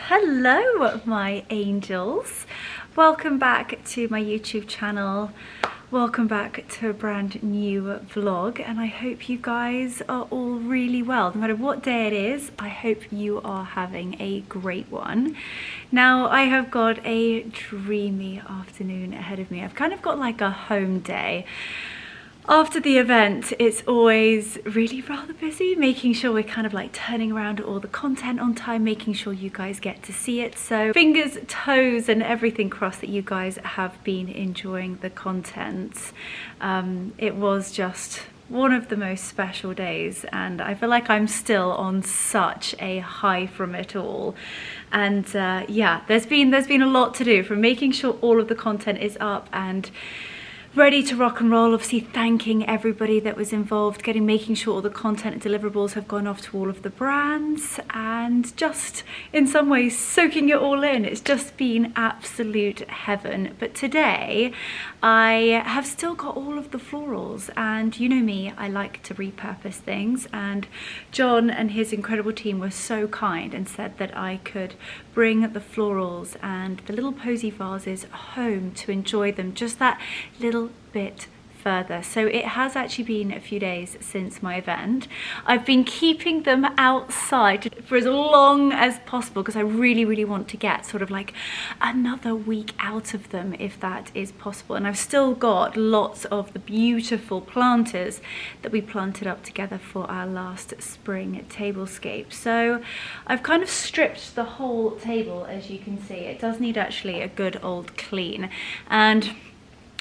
Hello my angels, welcome back to my YouTube channel, welcome back to a brand new vlog, and I hope you guys are all really well. No matter what day it is, I hope you are having a great one. Now I have got a dreamy afternoon ahead of me. I've kind of got like a home day. After the event, it's always really rather busy, making sure we're kind of like turning around all the content on time, making sure you guys get to see it. So fingers, toes, and everything crossed that you guys have been enjoying the content. It was just one of the most special days, and I feel like I'm still on such a high from it all. And yeah, there's been a lot to do, from making sure all of the content is up and ready to rock and roll, obviously thanking everybody that was involved, making sure all the content and deliverables have gone off to all of the brands, and just in some ways soaking it all in. It's just been absolute heaven. But today I have still got all of the florals, and you know me, I like to repurpose things, and John and his incredible team were so kind and said that I could bring the florals and the little posy vases home to enjoy them just that little bit further. So it has actually been a few days since my event. I've been keeping them outside for as long as possible because I really want to get sort of like another week out of them, if that is possible. And I've still got lots of the beautiful planters that we planted up together for our last spring tablescape. So I've kind of stripped the whole table, as you can see. It does need actually a good old clean, and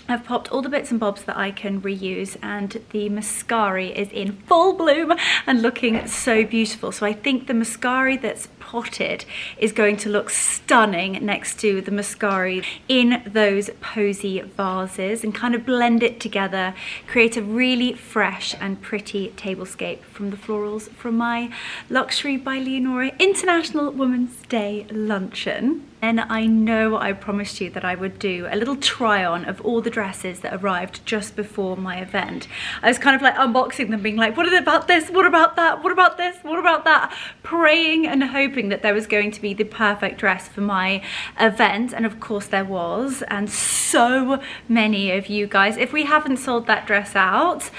I've popped all the bits and bobs that I can reuse, and the mascara is in full bloom and looking so beautiful. So I think the mascara that's potted is going to look stunning next to the mascara in those posy vases, and kind of blend it together, create a really fresh and pretty tablescape from the florals from my Luxury by Leonora International Women's Day luncheon. And I know I promised you that I would do a little try on of all the dresses that arrived just before my event. I was kind of like unboxing them, being like, what about this? What about that? What about this? What about that? Praying and hoping that there was going to be the perfect dress for my event. And of course there was. And so many of you guys, if we haven't sold that dress out,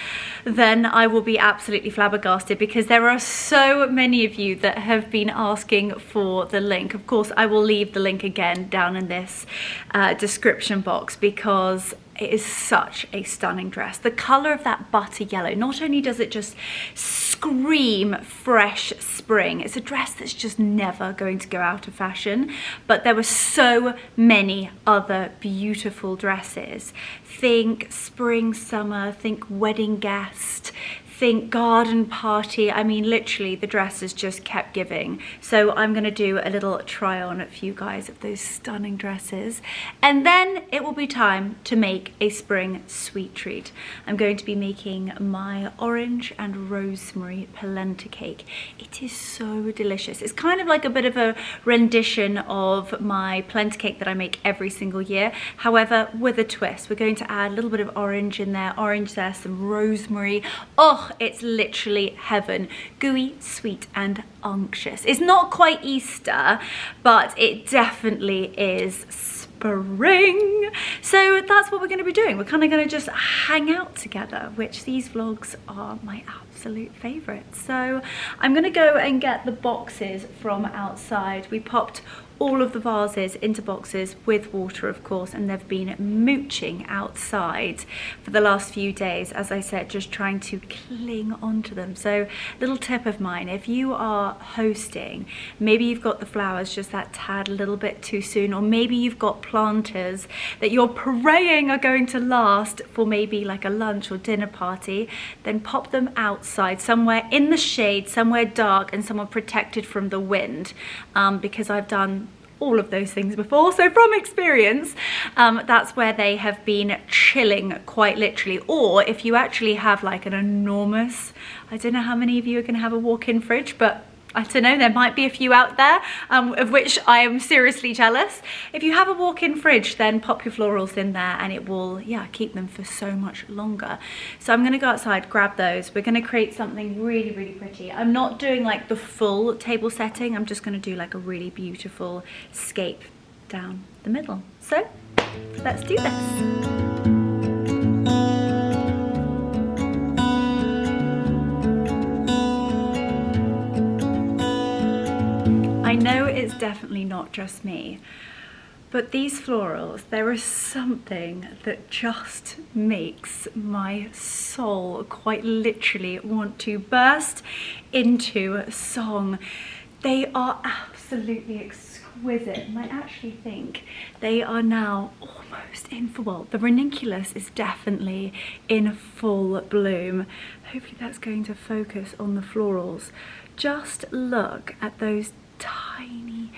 then I will be absolutely flabbergasted, because there are so many of you that have been asking for the link. Of course, I will leave the link again down in this description box, because it is such a stunning dress. The color of that butter yellow, not only does it just scream fresh spring, it's a dress that's just never going to go out of fashion, but there were so many other beautiful dresses. Think spring, summer, think wedding guest, think garden party. I mean, literally the dresses just kept giving. So I'm gonna do a little try on for you guys of those stunning dresses, and then it will be time to make a spring sweet treat. I'm going to be making my orange and rosemary polenta cake. It is so delicious. It's kind of like a bit of a rendition of my polenta cake that I make every single year, however with a twist. We're going to add a little bit of orange in there, orange zest, some rosemary. Oh, it's literally heaven. Gooey, sweet, and unctuous. It's not quite Easter, but it definitely is spring. So that's what we're going to be doing. We're kind of going to just hang out together, which these vlogs are my absolute favorites. So I'm going to go and get the boxes from outside. We popped all of the vases into boxes with water, of course, and they've been mooching outside for the last few days, as I said, just trying to cling onto them. So little tip of mine, if you are hosting, maybe you've got the flowers just that tad a little bit too soon, or maybe you've got planters that you're praying are going to last for maybe like a lunch or dinner party, then pop them outside somewhere in the shade, somewhere dark and somewhere protected from the wind, because I've done all of those things before, so from experience, that's where they have been chilling quite literally. Or if you actually have like an enormous, I don't know how many of you are going to have a walk-in fridge, but I don't know, there might be a few out there, of which I am seriously jealous. If you have a walk-in fridge, then pop your florals in there and it will, yeah, keep them for so much longer. So I'm gonna go outside, grab those. We're gonna create something really, really pretty. I'm not doing like the full table setting. I'm just gonna do like a really beautiful scape down the middle. So let's do this. I know it's definitely not just me, but these florals, there is something that just makes my soul quite literally want to burst into song. They are absolutely exquisite, and I actually think they are now almost in full. Well, the ranunculus is definitely in full bloom. Hopefully that's going to focus on the florals. Just look at those tiny,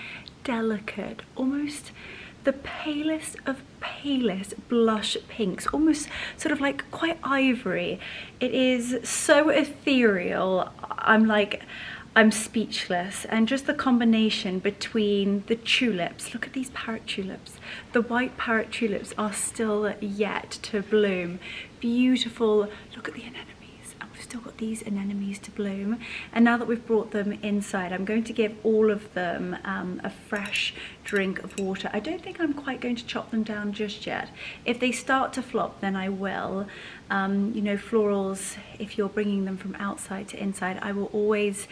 delicate, almost the palest of palest blush pinks, almost sort of like quite ivory. It is so ethereal. I'm speechless. And just the combination between the tulips, look at these parrot tulips. The white parrot tulips are still yet to bloom. Beautiful, look at the anemones. Still got these anemones to bloom, and now that we've brought them inside, I'm going to give all of them a fresh drink of water. I don't think I'm quite going to chop them down just yet. If they start to flop, then I will. You know, florals, if you're bringing them from outside to inside, I will always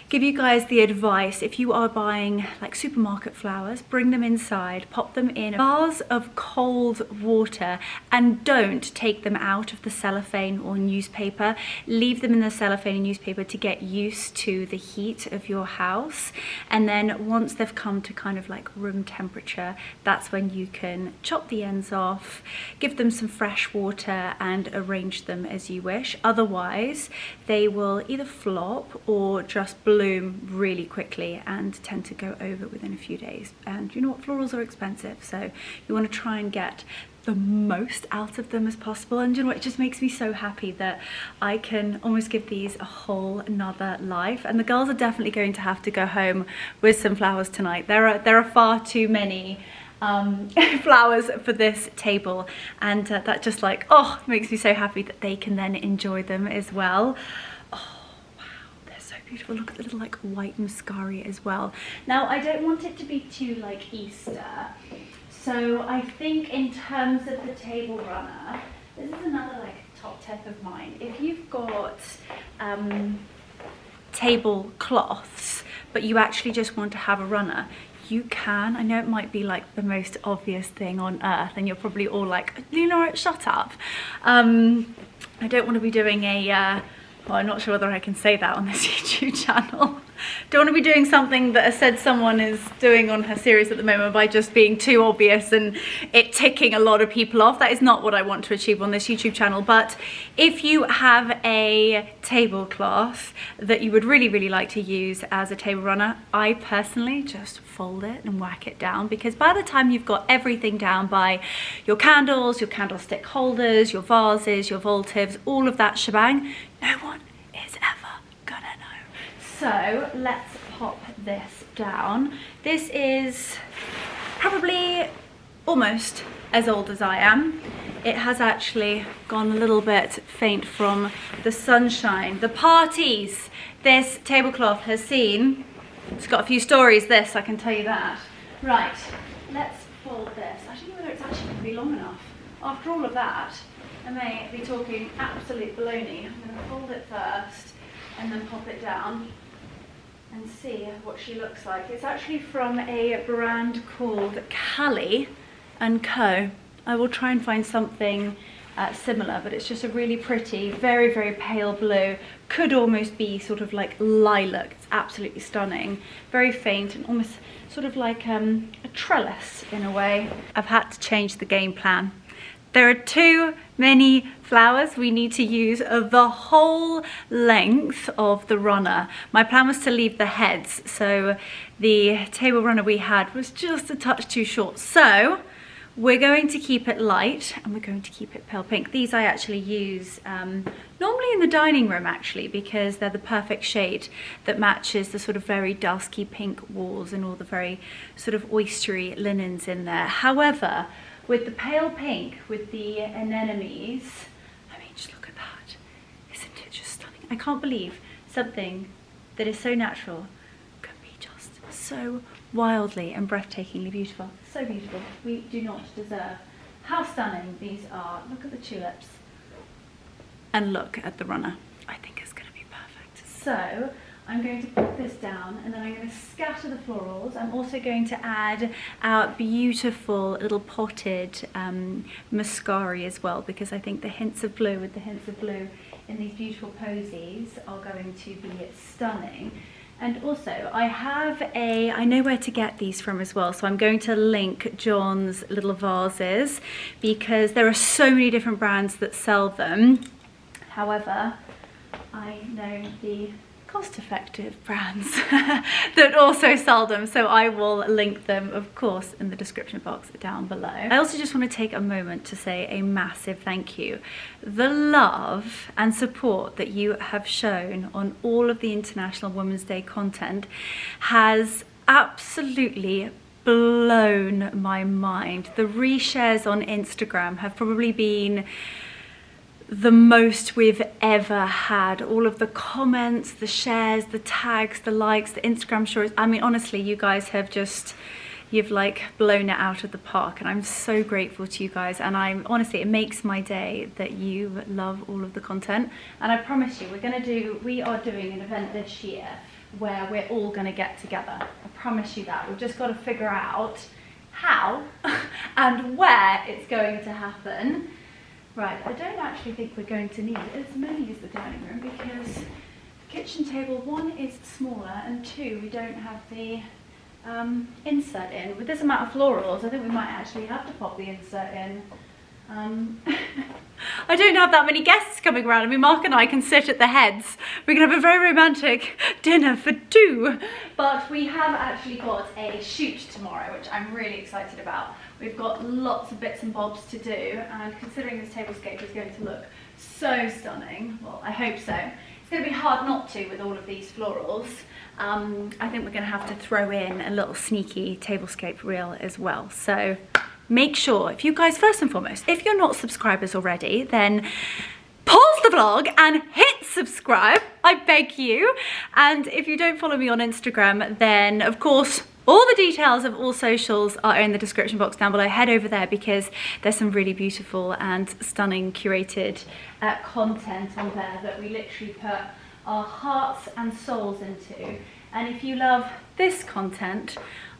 give you guys the advice, if you are buying like supermarket flowers, bring them inside, pop them in bars of cold water, and don't take them out of the cellophane or newspaper. Leave them in the cellophane and newspaper to get used to the heat of your house, and then once they've come to kind of like room temperature, that's when you can chop the ends off, give them some fresh water and arrange them as you wish. Otherwise they will either flop or just bloom really quickly and tend to go over within a few days. And you know what, florals are expensive, so you want to try and get the most out of them as possible. And you know what, it just makes me so happy that I can almost give these a whole another life. And the girls are definitely going to have to go home with some flowers tonight. There are far too many flowers for this table, and that just like, oh, makes me so happy that they can then enjoy them as well. Oh wow, they're so beautiful. Look at the little like white muscari as well. Now I don't want it to be too like Easter, so I think in terms of the table runner, this is another like top tip of mine. If you've got tablecloths but you actually just want to have a runner, you can. I know it might be like the most obvious thing on earth and you're probably all like, Leonora, shut up. I don't want to be doing a, well, I'm not sure whether I can say that on this YouTube channel. Don't want to be doing something that I said someone is doing on her series at the moment by just being too obvious and it ticking a lot of people off. That is not what I want to achieve on this YouTube channel. But if you have a tablecloth that you would really, really like to use as a table runner, I personally just fold it and whack it down, because by the time you've got everything down by your candles, your candlestick holders, your vases, your votives, all of that shebang, no one is ever gonna know. So let's pop this down. This is probably almost as old as I am. It has actually gone a little bit faint from the sunshine. The parties this tablecloth has seen, it's got a few stories, this, I can tell you that. Right, let's fold this. I don't know whether it's actually going to be long enough. After all of that, I may be talking absolute baloney. I'm going to fold it first and then pop it down and see what she looks like. It's actually from a brand called Callie & Co. I will try and find something similar, but it's just a really pretty, very, very pale blue. Could almost be sort of like lilac. It's absolutely stunning. Very faint and almost sort of like a trellis in a way. I've had to change the game plan. There are too many flowers. We need to use the whole length of the runner. My plan was to leave the heads, so the table runner we had was just a touch too short. So We're going to keep it light and we're going to keep it pale pink. These I actually use normally in the dining room actually, because they're the perfect shade that matches the sort of very dusky pink walls and all the very sort of oystery linens in there. However, with the pale pink, with the anemones, I mean, just look at that. Isn't it just stunning? I can't believe something that is so natural can be just so wildly and breathtakingly beautiful. So beautiful. We do not deserve how stunning these are. Look at the tulips and look at the runner. I think it's going to be perfect. So I'm going to put this down and then I'm going to scatter the florals. I'm also going to add our beautiful little potted mascara as well, because I think the hints of blue with the hints of blue in these beautiful posies are going to be stunning. And also I know where to get these from as well, so I'm going to link John's little vases because there are so many different brands that sell them. However, I know the cost-effective brands that also sell them, so I will link them of course in the description box down below. I also just want to take a moment to say a massive thank you. The love and support that you have shown on all of the International Women's Day content has absolutely blown my mind. The reshares on Instagram have probably been the most we've ever had. All of the comments, the shares, the tags, the likes, the Instagram stories. I mean, honestly, you guys have just, you've like blown it out of the park, and I'm so grateful to you guys. And I'm honestly, it makes my day that you love all of the content. And I promise you, we are doing an event this year where we're all gonna get together. I promise you that. We've just got to figure out how and where it's going to happen. Right, I don't actually think we're going to need as many as the dining room because the kitchen table, one, is smaller, and two, we don't have the insert in. With this amount of florals, I think we might actually have to pop the insert in. I don't have that many guests coming around. I mean, Mark and I can sit at the heads. We can have a very romantic dinner for two. But we have actually got a shoot tomorrow, which I'm really excited about. We've got lots of bits and bobs to do, and considering this tablescape is going to look so stunning, well, I hope so. It's going to be hard not to with all of these florals. I think we're going to have to throw in a little sneaky tablescape reel as well. So make sure, if you guys, first and foremost, if you're not subscribers already, then pause the vlog and hit subscribe, I beg you. And if you don't follow me on Instagram, then of course, all the details of all socials are in the description box down below. Head over there because there's some really beautiful and stunning curated content on there that we literally put our hearts and souls into. And if you love this content,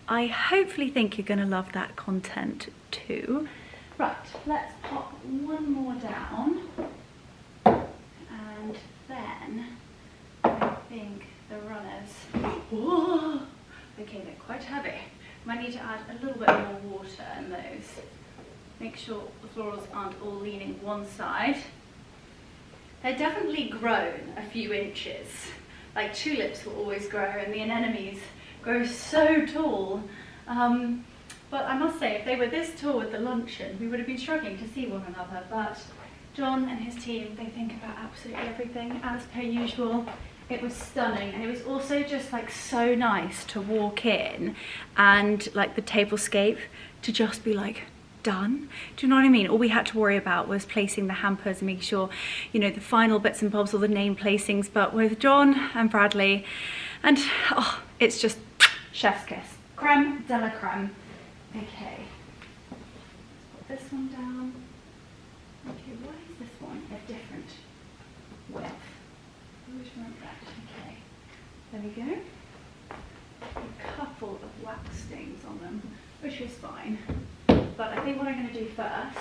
I hopefully think you're going to love that content too. Right, let's pop one more down. And then I think the runners. Whoa! Okay, they're quite heavy. Might need to add a little bit more water in those. Make sure the florals aren't all leaning one side. They're definitely grown a few inches. Like tulips will always grow, and the anemones grow so tall. But I must say, if they were this tall with the luncheon, we would have been struggling to see one another. But John and his team, they think about absolutely everything, as per usual. It was stunning, and it was also just like so nice to walk in and like the tablescape to just be like done. Do you know what I mean? All we had to worry about was placing the hampers and making sure, you know, the final bits and bobs, all the name placings. But with John and Bradley, and oh, it's just chef's kiss, creme de la creme. Okay, let's put this one down. Okay, why is this one a different width? Okay, there we go. A couple of wax stains on them, which is fine. But I think what I'm going to do first,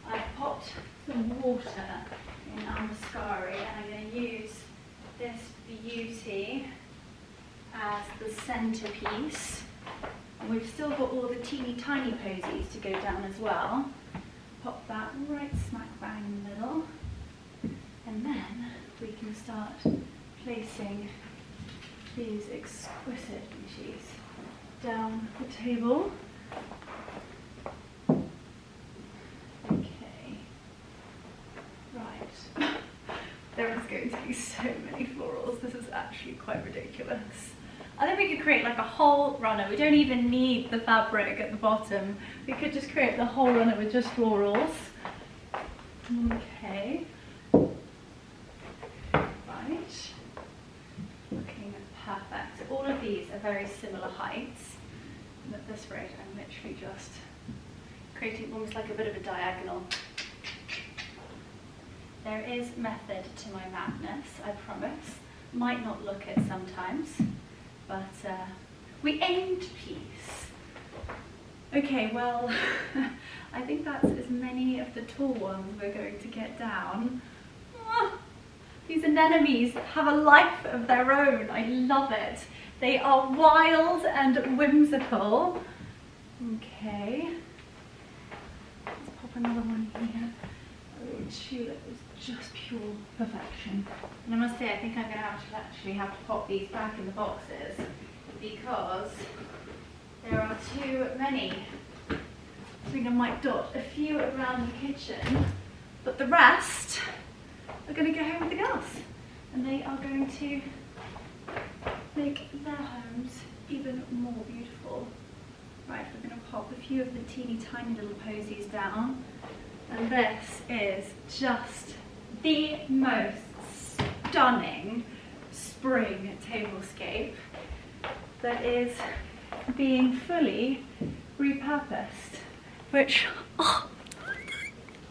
I've popped some water in our mascara, and I'm going to use this Beauty as the centerpiece. And we've still got all the teeny tiny posies to go down as well. Pop that right smack bang in the middle, and then we can start placing these exquisite beauties down the table. creating so many florals. This is actually quite ridiculous. I think we could create like a whole runner. We don't even need the fabric at the bottom. We could just create the whole runner with just florals. Okay. Right. Looking perfect. So all of these are very similar heights. And at this rate, I'm literally just creating almost like a bit of a diagonal. There is method to my madness, I promise. Might not look it sometimes, but we aim to please. Okay, well, I think that's as many of the tall ones we're going to get down. Oh, these anemones have a life of their own. I love it. They are wild and whimsical. Okay. Let's pop another one here. Oh, tulip is just pure perfection. And I must say, I think I'm going to actually have to pop these back in the boxes because there are too many. I think I might dot a few around the kitchen, but the rest are going to go home with the girls, and they are going to make their homes even more beautiful. Right, we're going to pop a few of the teeny tiny little posies down, and this is just the most stunning spring tablescape that is being fully repurposed, which, oh,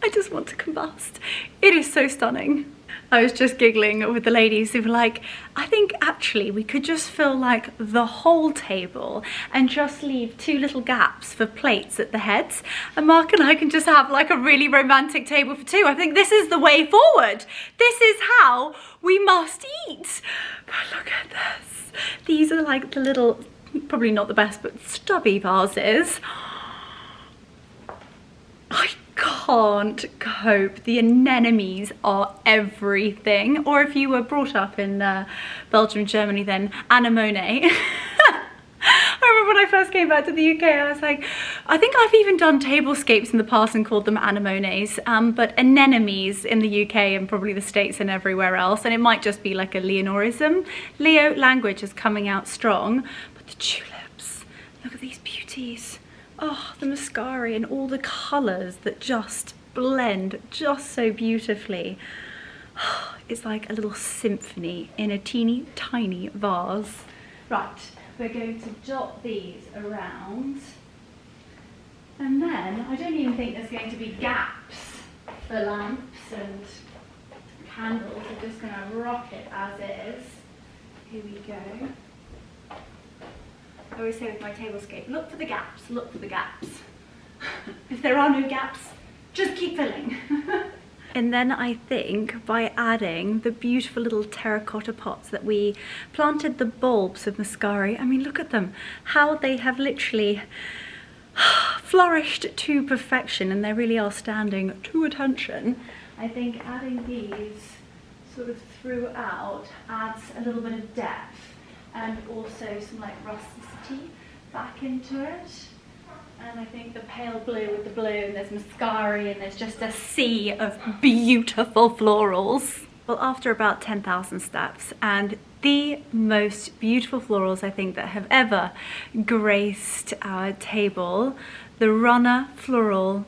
I just want to combust. It is so stunning. I was just giggling with the ladies who were like, I think actually we could just fill like the whole table and just leave 2 little gaps for plates at the heads, and Mark and I can just have like a really romantic table for 2. I think this is the way forward. This is how we must eat. But look at this. These are like the little, probably not the best, but stubby vases. I can't cope. The anemones are everything. Or if you were brought up in Belgium, Germany, then anemone. I remember when I first came back to the UK, I was like, I think I've even done tablescapes in the past and called them anemones, but anemones in the UK and probably the States and everywhere else, and it might just be like a Leonorism. Leo language is coming out strong, but the tulips, look at these beauties. Oh, the mascara and all the colours that just blend just so beautifully. It's like a little symphony in a teeny tiny vase. Right, we're going to dot these around. And then, I don't even think there's going to be gaps for lamps and candles. We're just going to rock it as is. Here we go. I always say with my tablescape, look for the gaps, look for the gaps. If there are no gaps, just keep filling. And then I think by adding the beautiful little terracotta pots that we planted the bulbs of mascara, I mean, look at them, how they have literally flourished to perfection, and they really are standing to attention. I think adding these sort of throughout adds a little bit of depth and also some like rusticity back into it. And I think the pale blue with the blue, and there's mascara, and there's just a sea of beautiful florals. Well, after about 10,000 steps, and the most beautiful florals I think that have ever graced our table, the Runner Floral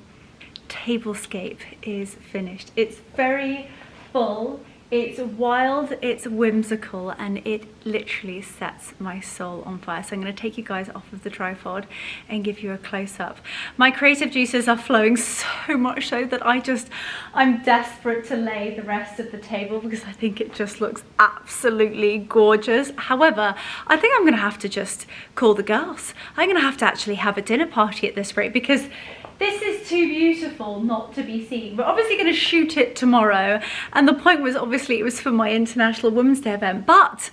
Tablescape is finished. It's very full. It's wild, it's whimsical, and it literally sets my soul on fire. So I'm going to take you guys off of the tripod and give you a close-up. My creative juices are flowing so much so that I'm desperate to lay the rest of the table because I think it just looks absolutely gorgeous. However, I think I'm going to have to just call the girls. I'm going to have to actually have a dinner party at this rate because this is too beautiful not to be seen. We're obviously going to shoot it tomorrow, and the point was obviously it was for my International Women's Day event, but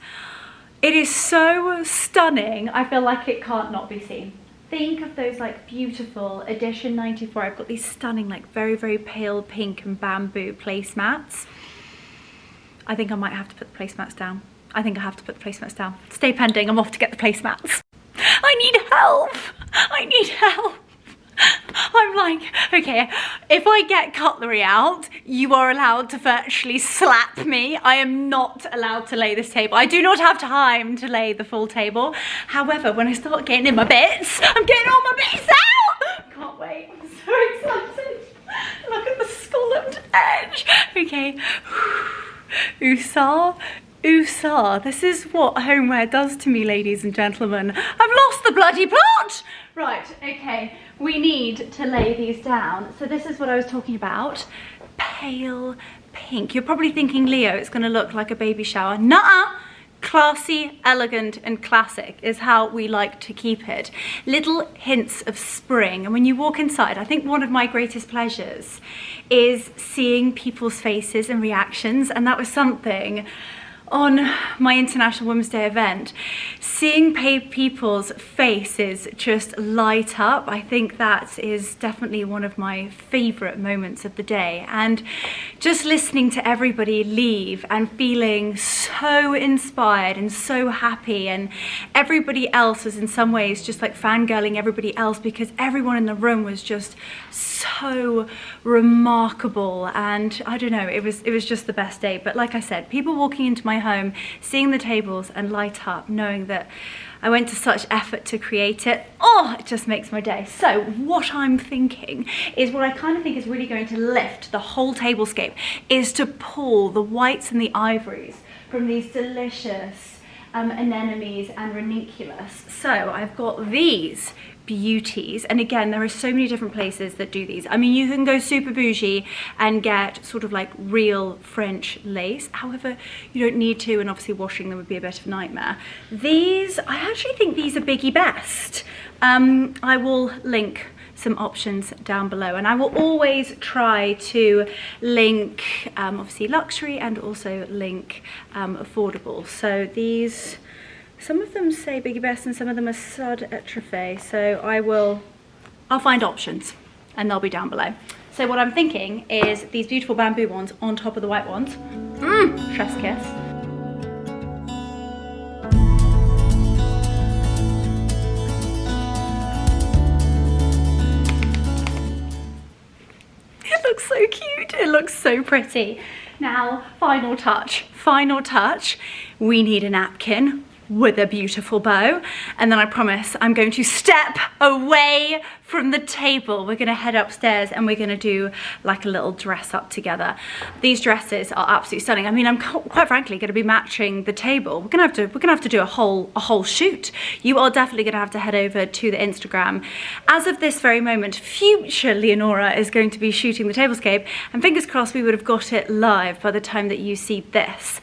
it is so stunning, I feel like it can't not be seen. Think of those like beautiful edition 94. I've got these stunning like very, very pale pink and bamboo placemats. I think I might have to put the placemats down. I think I have to put the placemats down. Stay pending, I'm off to get the placemats. I need help! I need help! I'm like, okay, if I get cutlery out, you are allowed to virtually slap me. I am not allowed to lay this table. I do not have time to lay the full table. However, when I start getting in my bits, I'm getting all my bits out. Can't wait, I'm so excited. Look at the scalloped edge. Okay, Usar. Usar, this is what homeware does to me, ladies and gentlemen. I've lost the bloody plot! Right, okay, we need to lay these down. So this is what I was talking about. Pale pink. You're probably thinking, Leo, it's gonna look like a baby shower. Nuh-uh! Classy, elegant, and classic is how we like to keep it. Little hints of spring. And when you walk inside, I think one of my greatest pleasures is seeing people's faces and reactions. And that was something on my International Women's Day event, seeing people's faces just light up. I think that is definitely one of my favorite moments of the day. And just listening to everybody leave and feeling so inspired and so happy, and everybody else was in some ways just like fangirling everybody else because everyone in the room was just so remarkable. And I don't know, it was just the best day. But like I said, people walking into my home, seeing the tables and light up, knowing that I went to such effort to create it, oh, it just makes my day. So what I'm thinking is, what I kind of think is really going to lift the whole tablescape is to pull the whites and the ivories from these delicious anemones and ranunculus. So I've got these beauties, and again, there are so many different places that do these. I mean, you can go super bougie and get sort of like real French lace. However, you don't need to, and obviously washing them would be a bit of a nightmare. These, I actually think these are Biggie Best. I will link some options down below, and I will always try to link obviously luxury and also link affordable. So these, some of them say Biggie Best and some of them are Sud Etrefe. So I'll find options and they'll be down below. So what I'm thinking is these beautiful bamboo ones on top of the white ones. Chef's kiss. It looks so cute. It looks so pretty. Now, final touch. Final touch. We need a napkin with a beautiful bow, and then I promise I'm going to step away from the table. We're gonna head upstairs and we're gonna do like a little dress up together. These dresses are absolutely stunning. I mean, I'm quite frankly gonna be matching the table. We're gonna have to do a whole shoot. You are definitely gonna have to head over to the Instagram. As of this very moment, future Leonora is going to be shooting the tablescape, and fingers crossed we would have got it live by the time that you see this.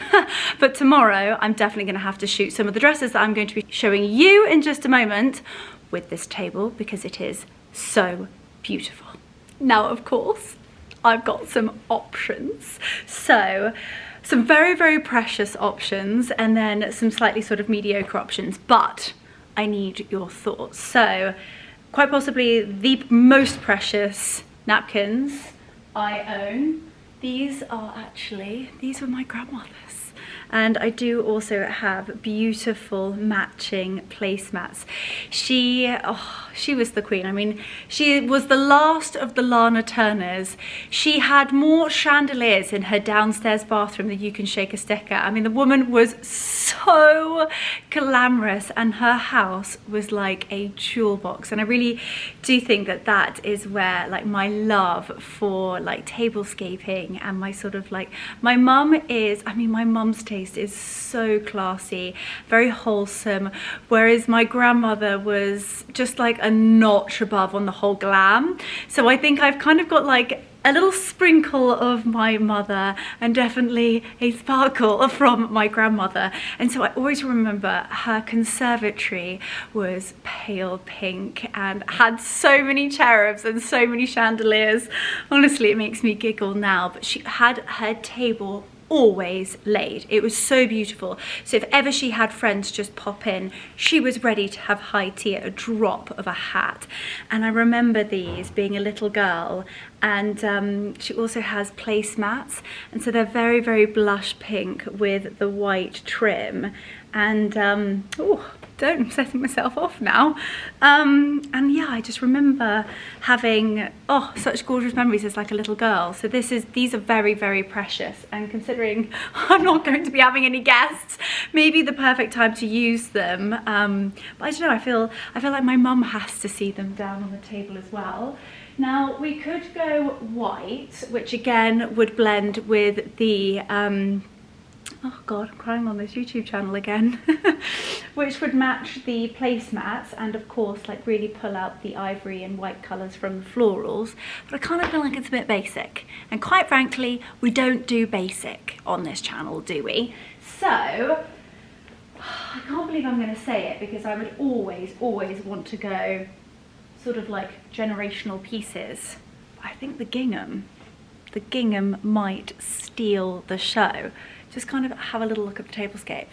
But tomorrow I'm definitely gonna have to shoot some of the dresses that I'm going to be showing you in just a moment with this table, because it is so beautiful. Now, of course, I've got some options. So some very, very precious options, and then some slightly sort of mediocre options, but I need your thoughts. So quite possibly the most precious napkins I own. These were my grandmother's. And I do also have beautiful matching placemats. She was the queen. I mean, she was the last of the Lana Turners. She had more chandeliers in her downstairs bathroom than you can shake a stick at. I mean, the woman was so glamorous, and her house was like a jewel box. And I really do think that that is where like my love for like tablescaping and my sort of like, my mum is, I mean, my mum's taste is so classy, very wholesome, whereas my grandmother was just like a notch above on the whole glam. So I think I've kind of got like a little sprinkle of my mother and definitely a sparkle from my grandmother. And so I always remember her conservatory was pale pink and had so many cherubs and so many chandeliers. Honestly, it makes me giggle now, but she had her table always laid. It was so beautiful. So if ever she had friends just pop in, she was ready to have high tea at a drop of a hat. And I remember these being a little girl, and she also has placemats, and so they're very, very blush pink with the white trim. and oh, I'm setting myself off now. And yeah, I just remember having such gorgeous memories as like a little girl. So these are very, very precious, and considering I'm not going to be having any guests, maybe the perfect time to use them. But I don't know, I feel like my mum has to see them down on the table as well. Now we could go white, which again would blend with the oh god, I'm crying on this YouTube channel again. Which would match the placemats, and of course like really pull out the ivory and white colours from the florals. But I kind of feel like it's a bit basic, and quite frankly we don't do basic on this channel, do we? So I can't believe I'm going to say it, because I would always want to go sort of like generational pieces. I think the gingham might steal the show. Just kind of have a little look at the tablescape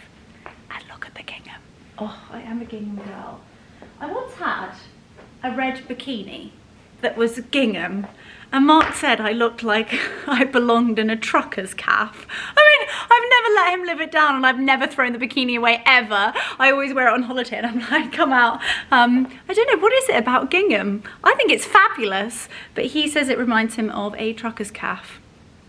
and look at the gingham. Oh, I am a gingham girl. I once had a red bikini that was gingham, and Mark said I looked like I belonged in a trucker's calf. I mean, I've never let him live it down, and I've never thrown the bikini away ever. I always wear it on holiday, and I'm like, come out. I don't know, what is it about gingham? I think it's fabulous, but he says it reminds him of a trucker's calf.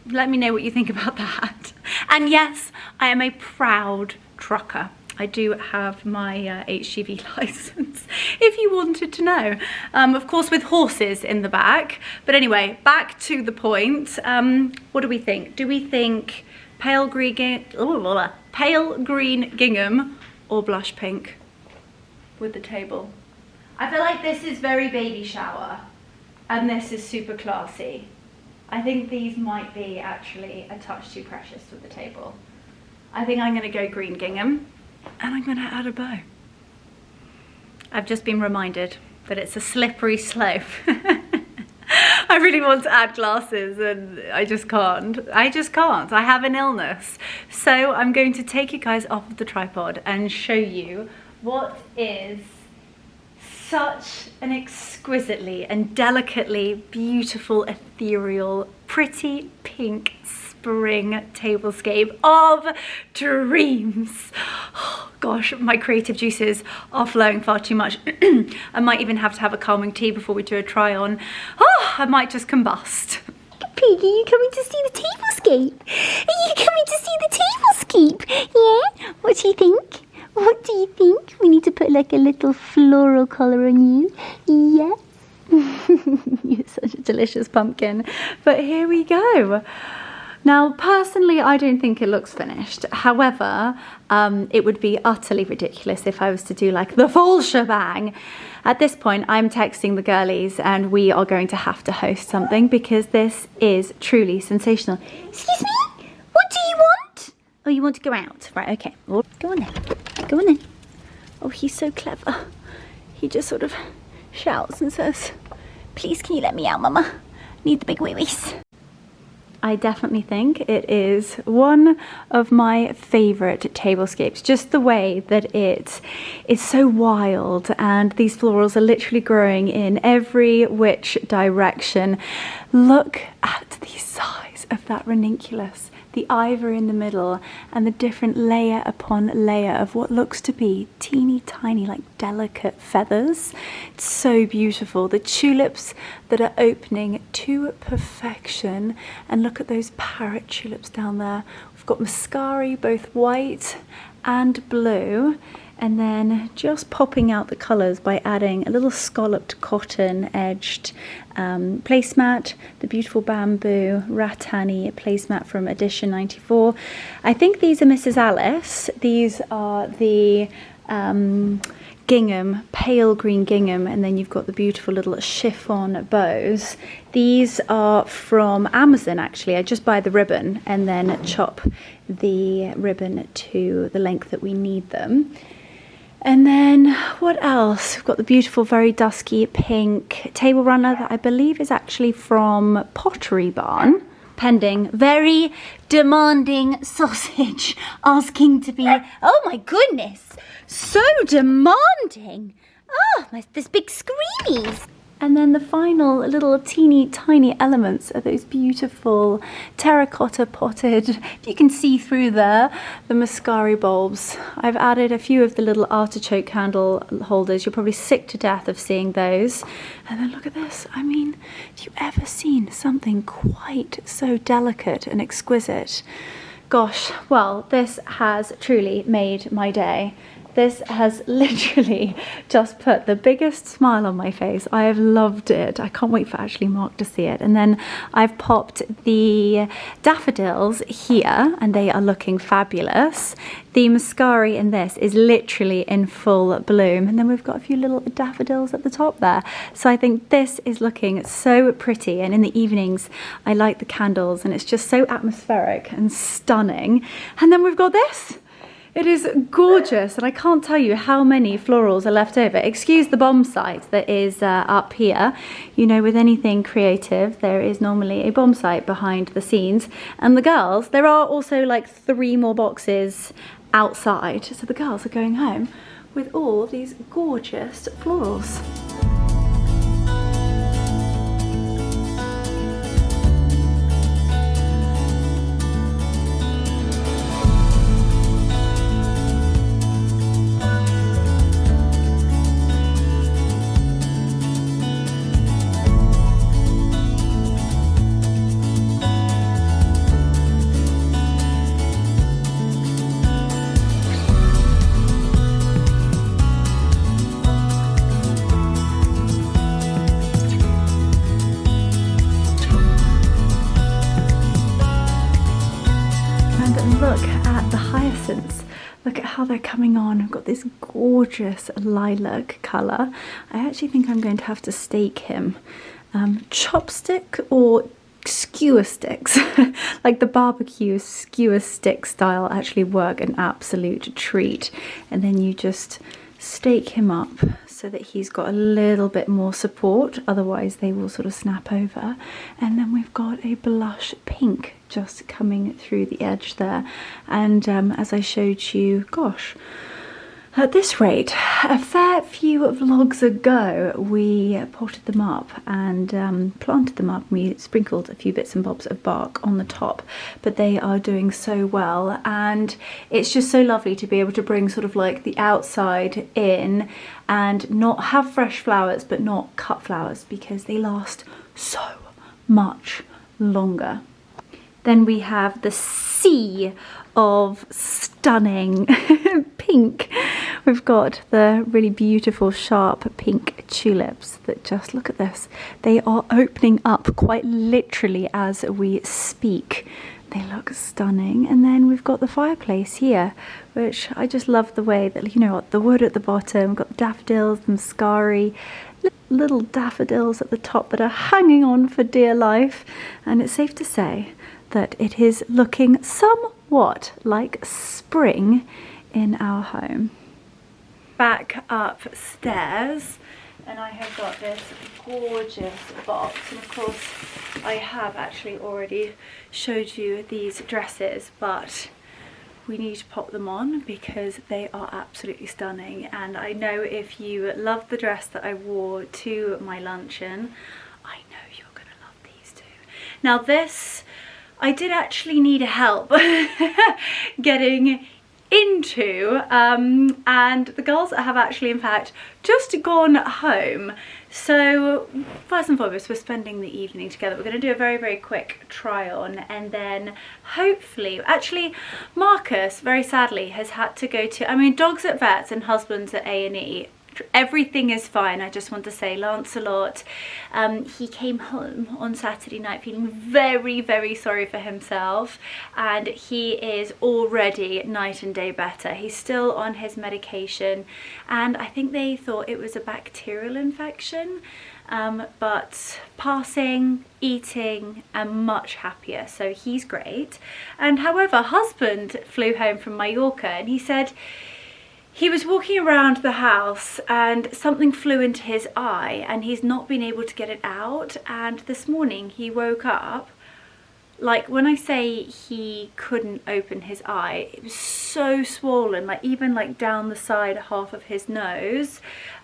Let me know what you think about that. And yes, I am a proud trucker. I do have my HGV license, if you wanted to know. Of course, with horses in the back. But anyway, back to the point. What do we think? Do we think pale green gingham or blush pink with the table? I feel like this is very baby shower, and this is super classy. I think these might be actually a touch too precious for the table. I think I'm going to go green gingham, and I'm going to add a bow. I've just been reminded that it's a slippery slope. I really want to add glasses, and I just can't. I have an illness. So I'm going to take you guys off of the tripod and show you what is such an exquisitely and delicately beautiful, ethereal, pretty pink spring tablescape of dreams. Oh, gosh, my creative juices are flowing far too much. I might even have to have a calming tea before we do a try on. Oh, I might just combust. Piggy, you coming to see the tablescape? Are you coming to see the tablescape? Yeah? What do you think? What do you think? We need to put like a little floral colour on you. Yes. You're such a delicious pumpkin. But here we go. Now, personally, I don't think it looks finished. However, it would be utterly ridiculous if I was to do like the full shebang. At this point, I'm texting the girlies, and we are going to have to host something, because this is truly sensational. Excuse me? What do you want? Oh, you want to go out? Right, okay. Well, go on then. Go on then. Oh, he's so clever. He just sort of shouts and says, please, can you let me out, Mama? Need the big wee-wees. I definitely think it is one of my favourite tablescapes. Just the way that it is so wild, and these florals are literally growing in every which direction. Look at the size of that ranunculus. The ivory in the middle, and the different layer upon layer of what looks to be teeny tiny, like delicate feathers. It's so beautiful. The tulips that are opening to perfection, and look at those parrot tulips down there. We've got mascari, both white and blue, and then just popping out the colours by adding a little scalloped cotton edged placemat, the beautiful bamboo ratani placemat from edition 94. I think these are Mrs. Alice. These are the gingham, pale green gingham, and then you've got the beautiful little chiffon bows. These are from Amazon, actually. I just buy the ribbon and then chop the ribbon to the length that we need them. And then what else? We've got the beautiful, very dusky pink table runner that I believe is actually from Pottery Barn. Pending very demanding sausage asking to be, oh my goodness, so demanding. Oh, there's big screamies. And then the final little teeny tiny elements are those beautiful terracotta potted, if you can see through there, the mascara bulbs. I've added a few of the little artichoke candle holders. You're probably sick to death of seeing those. And then look at this. I mean, have you ever seen something quite so delicate and exquisite? Gosh, well, this has truly made my day. This has literally just put the biggest smile on my face. I have loved it. I can't wait for actually Mark to see it. And then I've popped the daffodils here and they are looking fabulous. The mascara in this is literally in full bloom. And then we've got a few little daffodils at the top there. So I think this is looking so pretty. And in the evenings, I like the candles and it's just so atmospheric and stunning. And then we've got this. It is gorgeous, and I can't tell you how many florals are left over. Excuse the bomb site that is up here. You know, with anything creative, there is normally a bomb site behind the scenes. And the girls, there are also like 3 more boxes outside. So the girls are going home with all these gorgeous florals. Look at the hyacinths. Look at how they're coming on. I've got this gorgeous lilac colour. I actually think I'm going to have to stake him. Chopstick or skewer sticks, like the barbecue skewer stick style, actually work an absolute treat. And then you just stake him up so that he's got a little bit more support, otherwise they will sort of snap over. And then we've got a blush pink just coming through the edge there. And as I showed you, gosh, at this rate, a fair few vlogs ago, we potted them up and planted them up. We sprinkled a few bits and bobs of bark on the top, but they are doing so well. And it's just so lovely to be able to bring sort of like the outside in and not have fresh flowers, but not cut flowers, because they last so much longer. Then we have the sea of stunning pink. We've got the really beautiful sharp pink tulips that just, look at this. They are opening up quite literally as we speak. They look stunning. And then we've got the fireplace here, which I just love the way that, you know what, the wood at the bottom, we've got the daffodils, the mascara, little daffodils at the top that are hanging on for dear life. And it's safe to say that it is looking somewhat like spring in our home. Back upstairs, and I have got this gorgeous box, and of course I have actually already showed you these dresses, but we need to pop them on because they are absolutely stunning. And I know if you love the dress that I wore to my luncheon, I know you're gonna love these too. Now this, I did actually need help getting into, and the girls have actually in fact just gone home. So first and foremost, we're spending the evening together. We're going to do a very quick try on, and then hopefully, actually Marcus very sadly has had to go to, I mean, dogs at vets and husbands at A&E. Everything is fine. I just want to say Lancelot, he came home on Saturday night feeling very sorry for himself, and he is already night and day better. He's still on his medication, and I think they thought it was a bacterial infection, but passing, eating, and much happier, so he's great. And however, husband flew home from Mallorca, and he said he was walking around the house and something flew into his eye and he's not been able to get it out. And this morning he woke up, like when I say he couldn't open his eye, it was so swollen, like even like down the side half of his nose.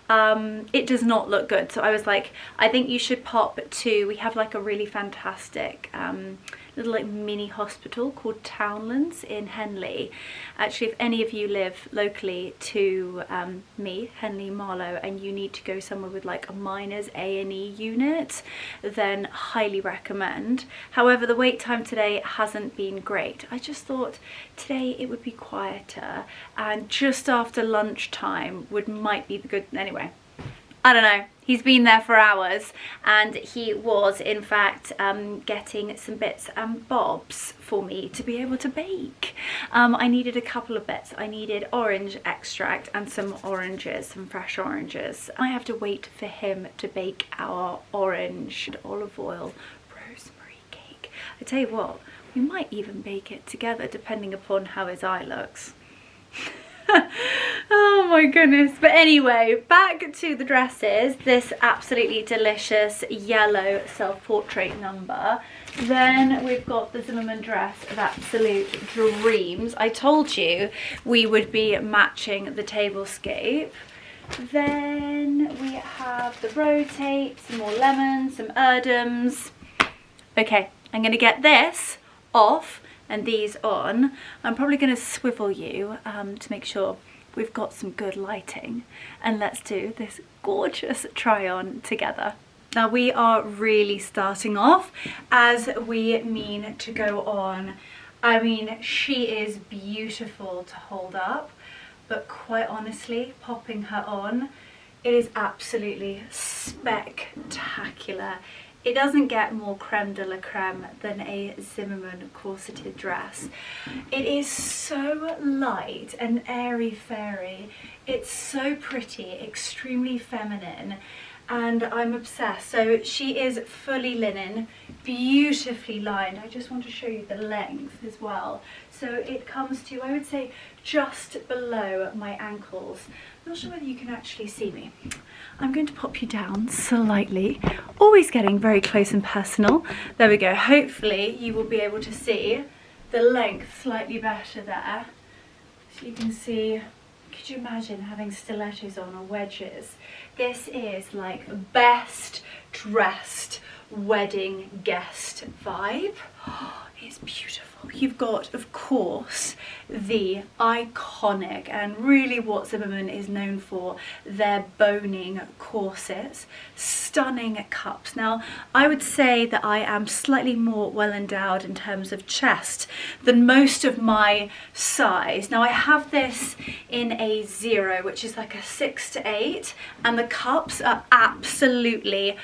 it does not look good. So I was like, I think you should pop to, we have like a really fantastic little like mini hospital called Townlands in Henley. Actually, if any of you live locally to me, Henley, Marlow, and you need to go somewhere with like a minors A&E unit, then highly recommend. However, the wait time today hasn't been great. I just thought today it would be quieter, and just after lunchtime might be the good, anyway. I don't know, he's been there for hours, and he was in fact getting some bits and bobs for me to be able to bake. I needed a couple of bits. I needed orange extract and some oranges, some fresh oranges. I have to wait for him to bake our orange olive oil rosemary cake. I tell you what, we might even bake it together depending upon how his eye looks. Oh my goodness. But anyway, back to the dresses. This absolutely delicious yellow self-portrait number. Then we've got the Zimmermann dress of absolute dreams. I told you we would be matching the Tablescape. Then we have the rotate, some more lemons, some erdms. Okay, I'm gonna get this off and these on. I'm probably going to swivel you to make sure we've got some good lighting, and let's do this gorgeous try on together. Now we are really starting off as we mean to go on. I mean, she is beautiful to hold up, but quite honestly, popping her on, it is absolutely spectacular. It doesn't get more creme de la creme than a Zimmermann corseted dress. It is so light and airy-fairy. It's so pretty, extremely feminine, and I'm obsessed. So she is fully linen, beautifully lined. I just want to show you the length as well. So it comes to, I would say, just below my ankles. I'm not sure whether you can actually see me. I'm going to pop you down slightly, always getting very close and personal. There we go. Hopefully you will be able to see the length slightly better there. So you can see, could you imagine having stilettos on or wedges? This is like best dressed wedding guest vibe. Oh, it's beautiful. You've got, of course, the iconic, and really what Zimmermann is known for, their boning corsets, stunning cups. Now, I would say that I am slightly more well endowed in terms of chest than most of my size. Now, I have this in a 0, which is like a 6 to 8, and the cups are absolutely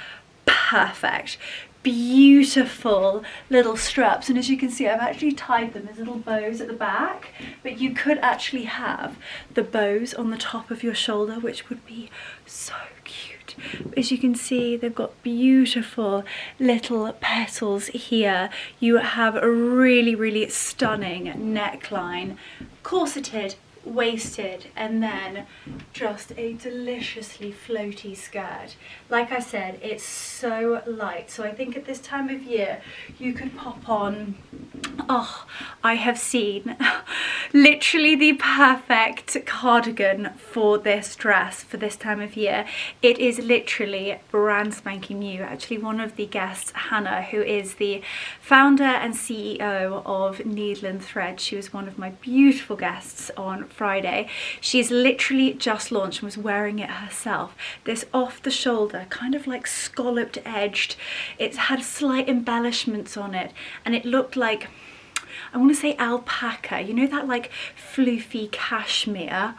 perfect. Beautiful little straps, and as you can see, I've actually tied them as little bows at the back, but you could actually have the bows on the top of your shoulder, which would be so cute. As you can see, they've got beautiful little petals here. You have a really stunning neckline, corseted, waisted, and then just a deliciously floaty skirt. Like I said, it's so light, so I think at this time of year you could pop on, oh, I have seen literally the perfect cardigan for this dress for this time of year. It is literally brand spanking new. Actually, one of the guests, Hannah, who is the founder and CEO of Needle and Thread, she was one of my beautiful guests on Friday. She's literally just launched and was wearing it herself. This off the shoulder, kind of like scalloped edged, it's had slight embellishments on it, and it looked like, I want to say alpaca, you know, that like floofy cashmere,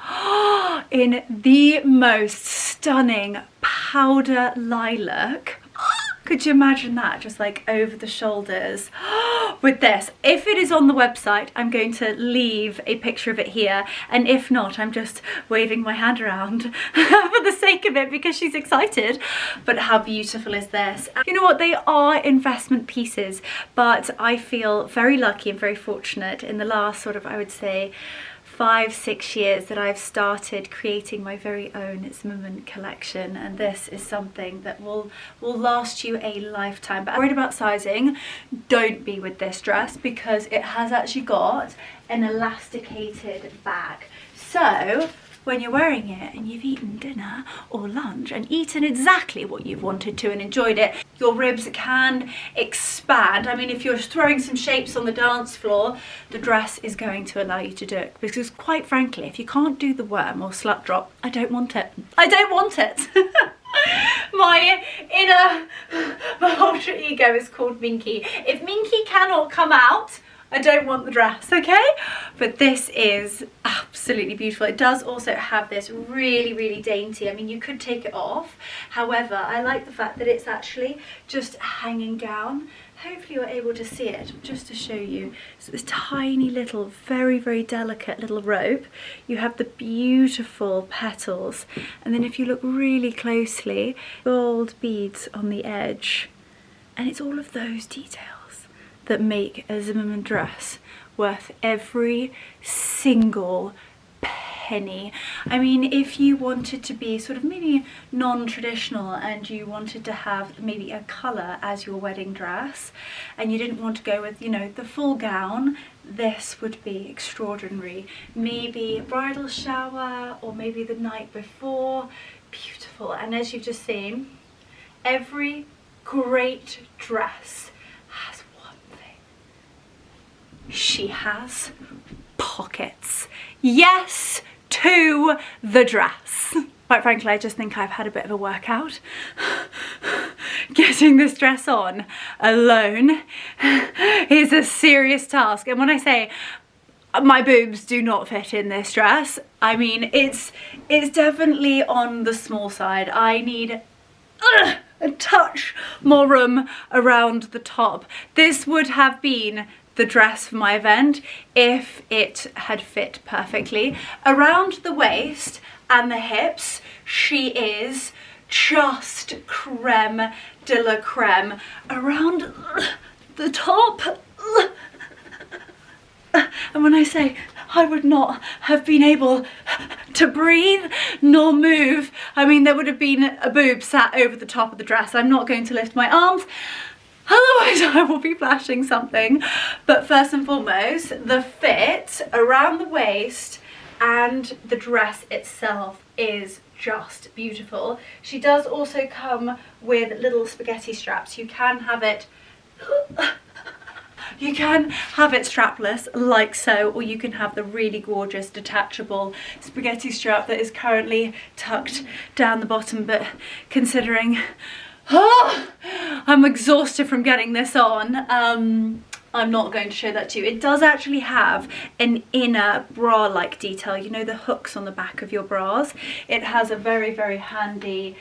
in the most stunning powder lilac. Could you imagine that, just like over the shoulders with this? If it is on the website, I'm going to leave a picture of it here, and if not, I'm just waving my hand around for the sake of it because she's excited. But how beautiful is this? You know what, they are investment pieces, but I feel very lucky and very fortunate in the last sort of, I would say, 5-6 years that I've started creating my very own Zimmermann collection, and this is something that will last you a lifetime. But I'm worried about sizing. Don't be with this dress because it has actually got an elasticated back. So when you're wearing it and you've eaten dinner or lunch and eaten exactly what you've wanted to and enjoyed it, your ribs can expand. I mean, if you're throwing some shapes on the dance floor, the dress is going to allow you to do it, because quite frankly, if you can't do the worm or slut drop, I don't want it. I don't want it. My ultra ego is called Minky. If Minky cannot come out, I don't want the dress, okay? But this is absolutely beautiful. It does also have this really, really dainty, I mean, you could take it off. However, I like the fact that it's actually just hanging down. Hopefully you're able to see it, just to show you. So this tiny little, very, very delicate little rope. You have the beautiful petals. And then if you look really closely, gold beads on the edge. And it's all of those details that make a Zimmermann dress worth every single penny. I mean, if you wanted to be sort of maybe non-traditional and you wanted to have maybe a colour as your wedding dress and you didn't want to go with, you know, the full gown, this would be extraordinary. Maybe bridal shower or maybe the night before. Beautiful. And as you've just seen, every great dress has one thing. She has pockets. Yes, to the dress. Quite frankly, I just think I've had a bit of a workout. Getting this dress on alone is a serious task. And when I say my boobs do not fit in this dress, I mean, it's definitely on the small side. I need a touch more room around the top. This would have been the dress for my event if it had fit perfectly. Around the waist and the hips, she is just creme de la creme. Around the top, and when I say I would not have been able to breathe nor move, I mean, there would have been a boob sat over the top of the dress. I'm not going to lift my arms, otherwise I will be flashing something. But first and foremost, the fit around the waist and the dress itself is just beautiful. She does also come with little spaghetti straps. You can have it strapless like so, or you can have the really gorgeous detachable spaghetti strap that is currently tucked down the bottom. But considering I'm exhausted from getting this on, I'm not going to show that to you. It does actually have an inner bra-like detail, you know, the hooks on the back of your bras. It has a very, very handy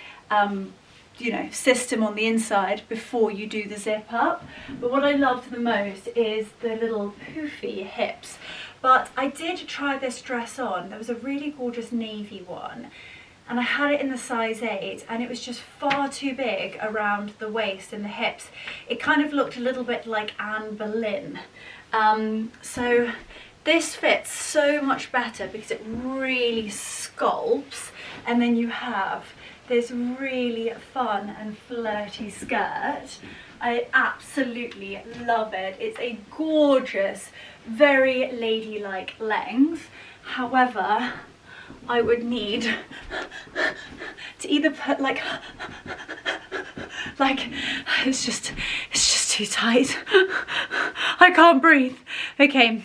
you know, system on the inside before you do the zip up. But what I loved the most is the little poofy hips. But I did try this dress on. There was a really gorgeous navy one, and I had it in the size 8, and it was just far too big around the waist and the hips. It kind of looked a little bit like Anne Boleyn. So this fits so much better because it really sculpts, and then you have this really fun and flirty skirt. I absolutely love it. It's a gorgeous, very ladylike length. However, I would need to either put like it's just too tight. I can't breathe. Okay,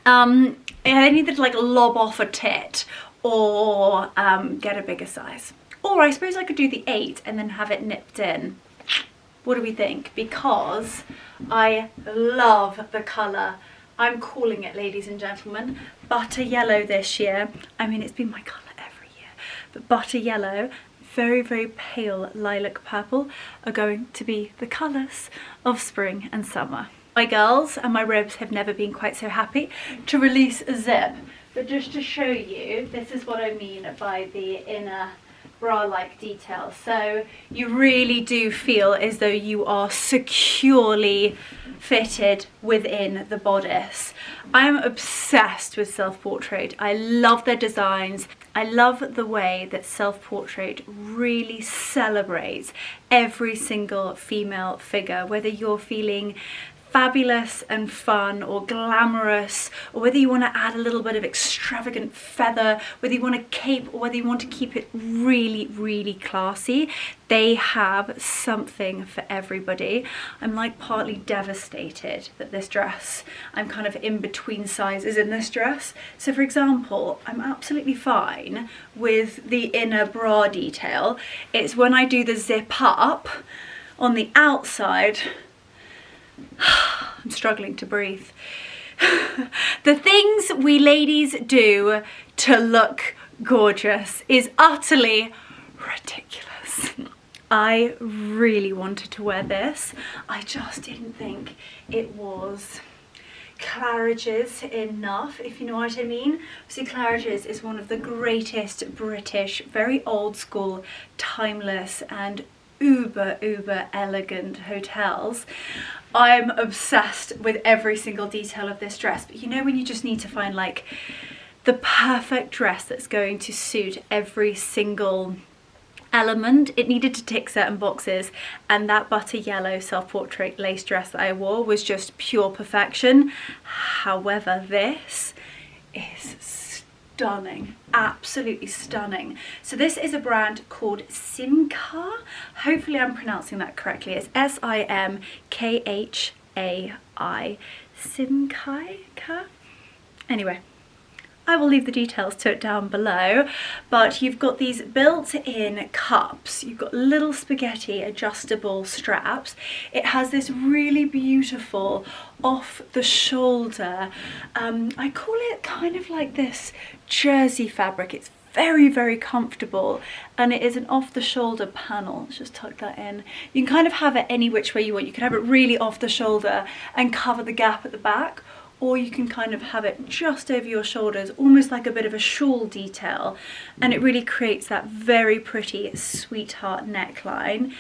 I needed to like lob off a tit or get a bigger size. Or I suppose I could do the 8 and then have it nipped in. What do we think? Because I love the colour. I'm calling it, ladies and gentlemen, butter yellow this year. I mean, it's been my colour every year. But butter yellow, very, very pale lilac purple are going to be the colours of spring and summer. My girls and my ribs have never been quite so happy to release a zip. But just to show you, this is what I mean by the inner bra-like detail. So you really do feel as though you are securely fitted within the bodice. I am obsessed with Self-Portrait. I love their designs. I love the way that Self-Portrait really celebrates every single female figure, whether you're feeling fabulous and fun or glamorous, or whether you want to add a little bit of extravagant feather, whether you want a cape or whether you want to keep it really, really classy, they have something for everybody. I'm like partly devastated that this dress, I'm kind of in between sizes in this dress. So for example, I'm absolutely fine with the inner bra detail. It's when I do the zip up on the outside, I'm struggling to breathe. The things we ladies do to look gorgeous is utterly ridiculous. I really wanted to wear this. I just didn't think it was Claridge's enough, if you know what I mean. See, Claridge's is one of the greatest British, very old school, timeless and uber elegant hotels. I'm obsessed with every single detail of this dress, but you know when you just need to find like the perfect dress that's going to suit every single element, it needed to tick certain boxes, and that butter yellow self-portrait lace dress that I wore was just pure perfection. However, this is stunning, absolutely stunning. So this is a brand called Simca. Hopefully I'm pronouncing that correctly. It's Simkhai. Simcaille. Anyway, I will leave the details to it down below, but you've got these built-in cups. You've got little spaghetti adjustable straps. It has this really beautiful off the shoulder, I call it kind of like this jersey fabric. It's very comfortable, and it is an off the shoulder panel. Let's just tuck that in. You can kind of have it any which way you want. You can have it really off the shoulder and cover the gap at the back, or you can kind of have it just over your shoulders, almost like a bit of a shawl detail, and it really creates that very pretty sweetheart neckline.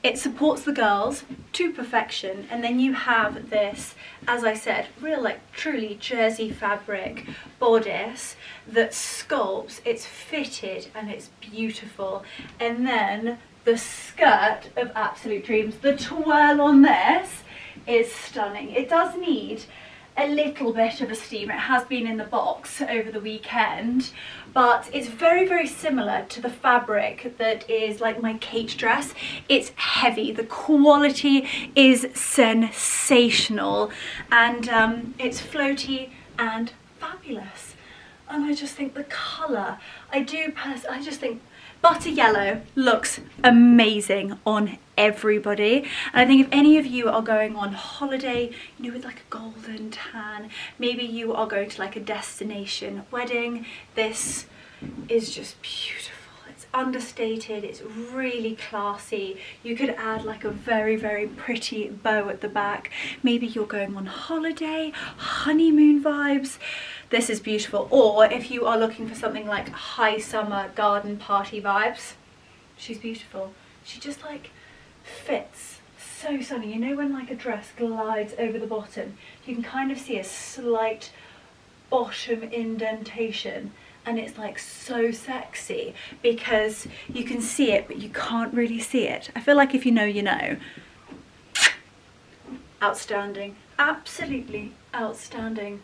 It supports the girls to perfection, and then you have this, as I said, real like truly jersey fabric bodice that sculpts. It's fitted and it's beautiful, and then the skirt of absolute dreams. The twirl on this is stunning. It does need a little bit of a steam. It has been in the box over the weekend, but it's very similar to the fabric that is like my Kate dress. It's heavy, the quality is sensational, and it's floaty and fabulous. And I just think the colour, I just think butter yellow looks amazing on everybody. And I think if any of you are going on holiday, you know, with like a golden tan, maybe you are going to like a destination wedding, this is just beautiful. It's understated, it's really classy. You could add like a very pretty bow at the back. Maybe you're going on holiday, honeymoon vibes. This is beautiful. Or if you are looking for something like high summer garden party vibes, she's beautiful. She just like fits so stunning. You know when like a dress glides over the bottom, you can kind of see a slight bottom indentation, and it's like so sexy because you can see it but you can't really see it. I feel like if you know, you know. Outstanding, absolutely outstanding.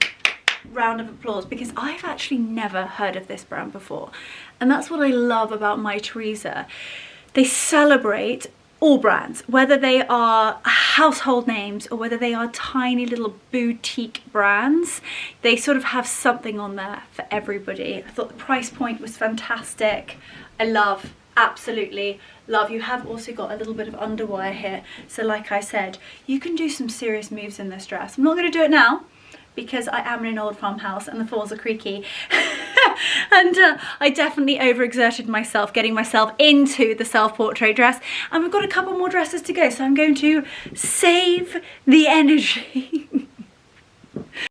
Round of applause, because I've actually never heard of this brand before, and that's what I love about MYTHERESA. They celebrate all brands, whether they are household names or whether they are tiny little boutique brands. They sort of have something on there for everybody. I thought the price point was fantastic. I love, absolutely love. You have also got a little bit of underwire here, so like I said, you can do some serious moves in this dress. I'm not going to do it now because I am in an old farmhouse and the floors are creaky. And I definitely overexerted myself getting myself into the self-portrait dress, and we've got a couple more dresses to go, so I'm going to save the energy.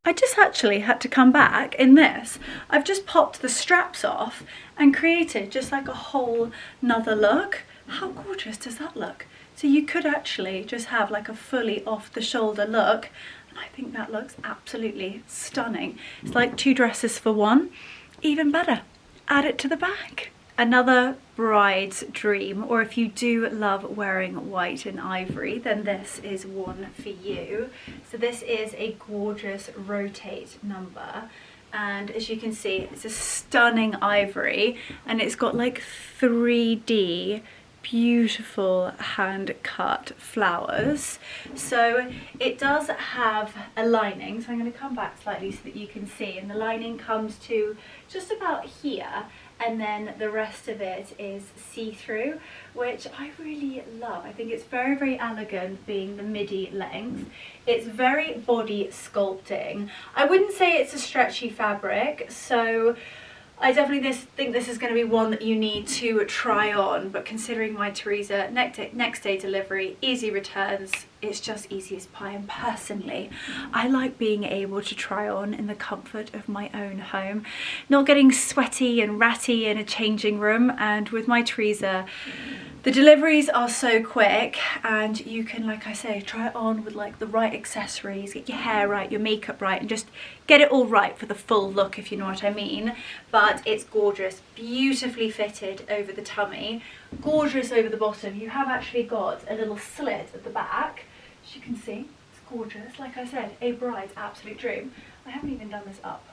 I just actually had to come back in this. I've just popped the straps off and created just like a whole nother look. How gorgeous does that look? So you could actually just have like a fully off the shoulder look. I think that looks absolutely stunning. It's like two dresses for one. Even better, add it to the back. another bride's dream, or if you do love wearing white and ivory, then this is one for you. So this is a gorgeous rotate number, and as you can see, it's a stunning ivory, and it's got like 3D beautiful hand cut flowers. So it does have a lining, so I'm going to come back slightly so that you can see, and the lining comes to just about here, and then the rest of it is see-through, which I really love. I think it's very, very elegant being the midi length. It's very body sculpting. I wouldn't say it's a stretchy fabric, so I definitely think this is going to be one that you need to try on, but considering MYTHERESA, next day delivery, easy returns, it's just easy as pie. And personally, I like being able to try on in the comfort of my own home, not getting sweaty and ratty in a changing room. And with MYTHERESA, the deliveries are so quick, and you can, like I say, try it on with like the right accessories, get your hair right, your makeup right, and just get it all right for the full look, if you know what I mean. But it's gorgeous, beautifully fitted over the tummy, gorgeous over the bottom. You have actually got a little slit at the back, as you can see. It's gorgeous. Like I said, a bride's absolute dream. I haven't even done this up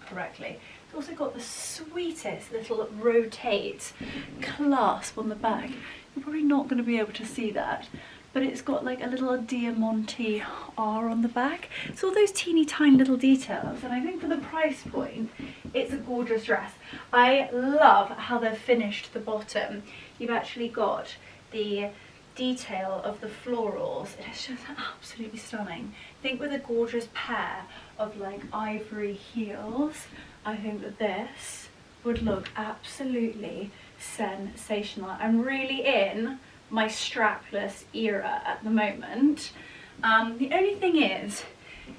correctly. It's also got the sweetest little rotate clasp on the back. You're probably not going to be able to see that, but it's got like a little diamante R on the back. It's all those teeny tiny little details, and I think for the price point, it's a gorgeous dress. I love how they've finished the bottom. You've actually got the detail of the florals. It's just absolutely stunning. I think with a gorgeous pair of like ivory heels, I think that this would look absolutely sensational. I'm really in my strapless era at the moment. The only thing is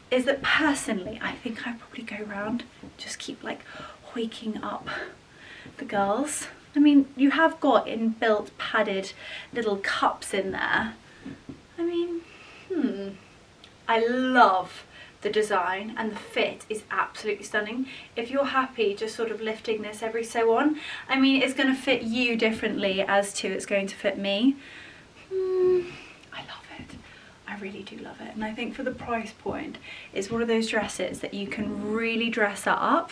that personally, I think I'd probably go around, just keep like hoiking up the girls. I mean, you have got inbuilt padded little cups in there. I mean, I love the design, and the fit is absolutely stunning. If you're happy just sort of lifting this every so on, I mean, it's going to fit you differently as to it's going to fit me. I love it. I really do love it. And I think for the price point, it's one of those dresses that you can really dress up,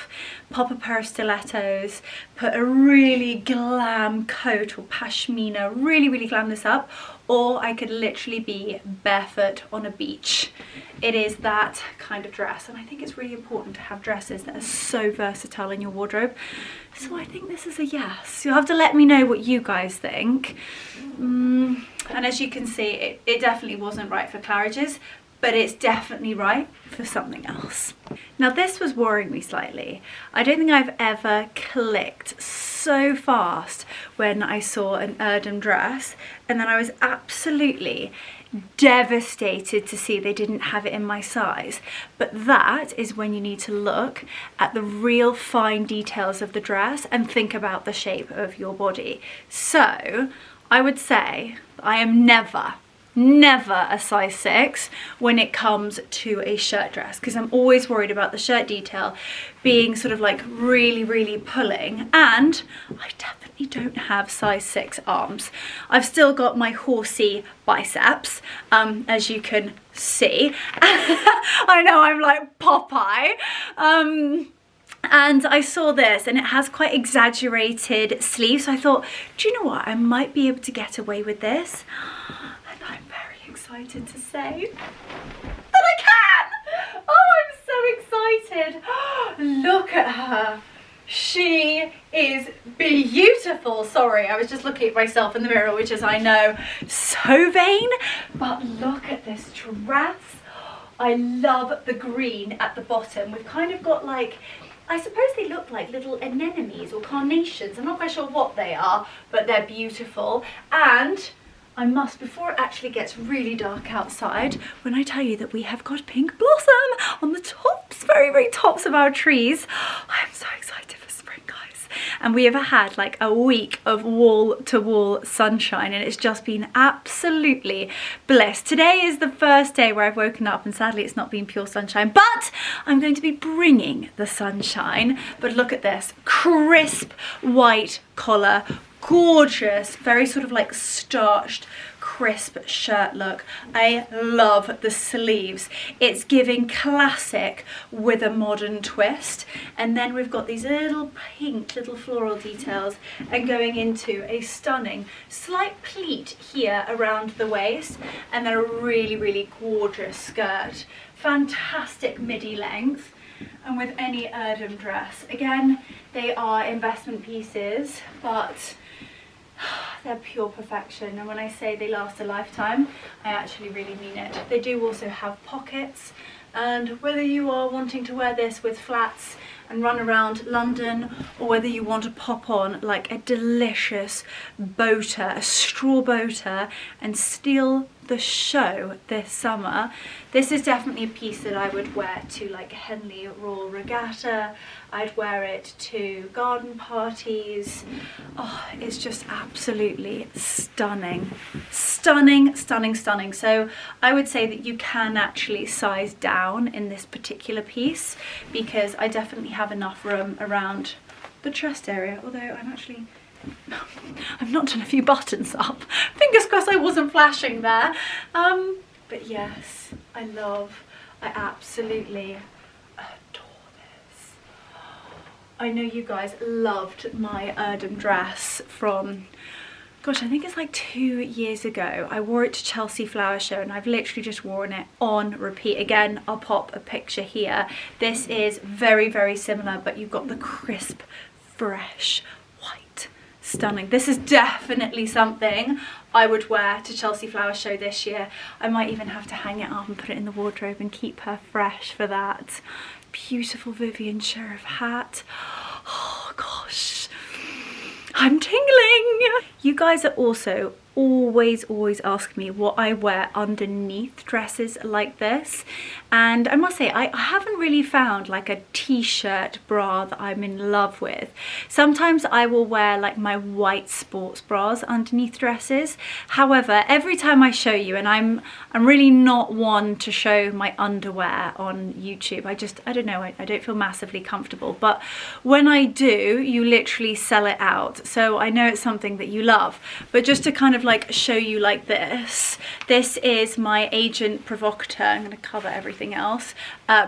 pop a pair of stilettos, put a really glam coat or pashmina, really, really glam this up, or I could literally be barefoot on a beach. It is that kind of dress, and I think it's really important to have dresses that are so versatile in your wardrobe. So I think this is a yes. You'll have to let me know what you guys think. And as you can see, it definitely wasn't right for Claridge's, but it's definitely right for something else. Now this was worrying me slightly. I don't think I've ever clicked so fast when I saw an Erdem dress, and then I was absolutely devastated to see they didn't have it in my size. But that is when you need to look at the real fine details of the dress and think about the shape of your body. So I would say I am never a size 6 when it comes to a shirt dress, because I'm always worried about the shirt detail being sort of like really pulling, and I definitely don't have size 6 arms. I've still got my horsey biceps, as you can see. I know I'm like Popeye. And I saw this, and it has quite exaggerated sleeves, so I thought, do you know what, I might be able to get away with this. And I'm very excited to say that I can! Oh, I'm so excited. Look at her. She is beautiful. Sorry, I was just looking at myself in the mirror, which is, I know, so vain. But look at this dress. I love the green at the bottom. We've kind of got like, I suppose they look like little anemones or carnations. I'm not quite sure what they are, but they're beautiful. And I must, before it actually gets really dark outside, when I tell you that we have got pink blossom on the tops, very tops of our trees. I'm so excited for spring, guys. and we have had like a week of wall-to-wall sunshine, and it's just been absolutely bliss. Today is the first day where I've woken up and sadly it's not been pure sunshine, but I'm going to be bringing the sunshine. But look at this crisp white collar, gorgeous, very sort of like starched crisp shirt look. I love the sleeves. It's giving classic with a modern twist, and then we've got these little pink little floral details and going into a stunning slight pleat here around the waist, and then a really gorgeous skirt. Fantastic midi length, and with any Erdem dress. Again, they are investment pieces, but they're pure perfection, and when I say they last a lifetime, I actually really mean it. They do also have pockets, and whether you are wanting to wear this with flats and run around London, or whether you want to pop on like a delicious boater, a straw boater, and steal the show this summer, this is definitely a piece that I would wear to like Henley Royal Regatta. I'd wear it to garden parties. Oh, it's just absolutely stunning. Stunning. So I would say that you can actually size down in this particular piece, because I definitely have enough room around the chest area, although I've not done a few buttons up. Fingers crossed I wasn't flashing there. But yes, I absolutely adore this. I know you guys loved my Erdem dress from, gosh, I think it's like 2 years ago. I wore it to Chelsea Flower Show, and I've literally just worn it on repeat. Again, I'll pop a picture here. This is very similar, but you've got the crisp, fresh, white, stunning. This is definitely something I would wear to Chelsea Flower Show this year. I might even have to hang it up and put it in the wardrobe and keep her fresh for that. Beautiful Vivian Sheriff hat. Oh gosh, I'm tingling. You guys are also always ask me what I wear underneath dresses like this, and I must say I haven't really found like a t-shirt bra that I'm in love with. Sometimes I will wear like my white sports bras underneath dresses. However, every time I show you, and I'm really not one to show my underwear on YouTube. I don't know, I don't feel massively comfortable, but when I do, you literally sell it out. So I know it's something that you love, but just to kind of like show you like this is my Agent Provocateur, I'm going to cover everything else,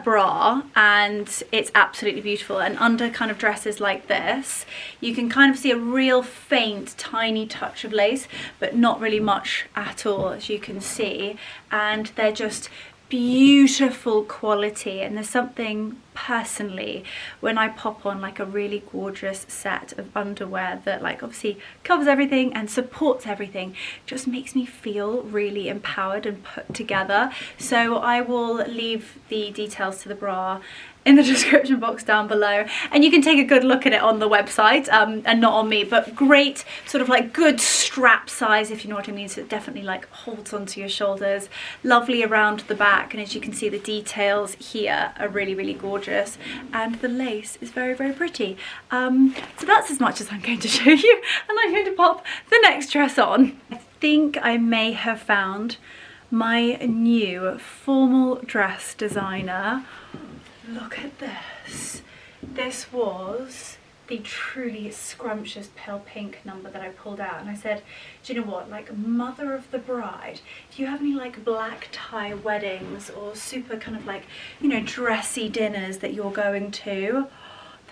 bra, and it's absolutely beautiful. And under kind of dresses like this, you can kind of see a real faint tiny touch of lace, but not really much at all, as you can see, and they're just beautiful quality. And there's something personally when I pop on like a really gorgeous set of underwear that like obviously covers everything and supports everything, just makes me feel really empowered and put together. So I will leave the details to the bra in the description box down below, and you can take a good look at it on the website, and not on me, but great sort of like good strap size, if you know what I mean. So it definitely like holds onto your shoulders, lovely around the back, and as you can see the details here are really gorgeous, and the lace is very pretty. So that's as much as I'm going to show you, and I'm going to pop the next dress on. I think I may have found my new formal dress designer. Look at this. This was the truly scrumptious pale pink number that I pulled out, and I said, do you know what, like mother of the bride, if you have any like black tie weddings or super kind of like, you know, dressy dinners that you're going to,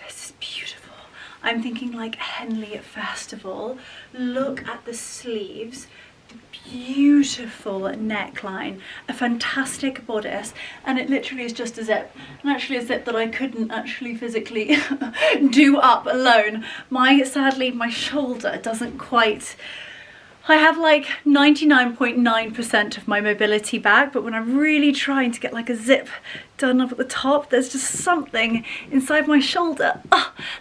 this is beautiful. I'm thinking like Henley Festival. Look at the sleeves, beautiful neckline, a fantastic bodice, and it literally is just a zip, and actually a zip that I couldn't actually physically do up alone. Sadly my shoulder doesn't quite, I have like 99.9% of my mobility back, but when I'm really trying to get like a zip done up at the top, there's just something inside my shoulder.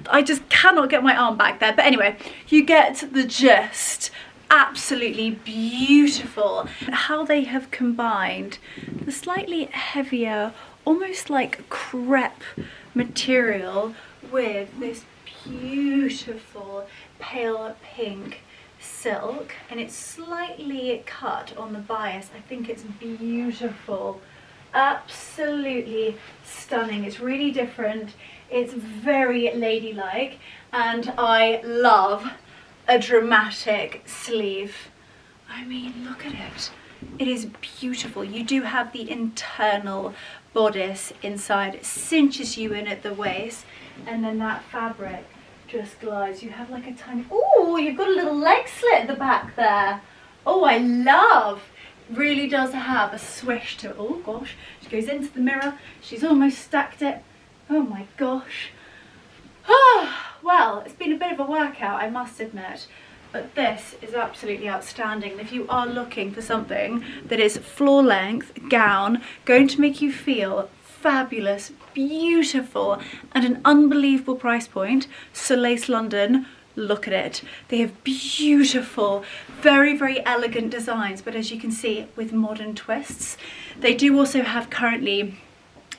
I just cannot get my arm back there. But anyway, you get the gist. Absolutely beautiful. How they have combined the slightly heavier, almost like crepe material with this beautiful pale pink silk, and it's slightly cut on the bias. I think it's beautiful, absolutely stunning. It's really different, it's very ladylike, and I love a dramatic sleeve. I mean, look at it. It is beautiful. You do have the internal bodice inside. It cinches you in at the waist, and then that fabric just glides. You have like a tiny, oh, you've got a little leg slit at the back there. Oh, I love. Really does have a swish to it. Oh gosh, she goes into the mirror. She's almost stacked it. Oh my gosh. Ah, well, it's been a bit of a workout, I must admit. But this is absolutely outstanding. And if you are looking for something that is floor length gown, going to make you feel fabulous, beautiful, and an unbelievable price point, Solace London, look at it. They have beautiful, very, very elegant designs, but as you can see, with modern twists. They do also have currently,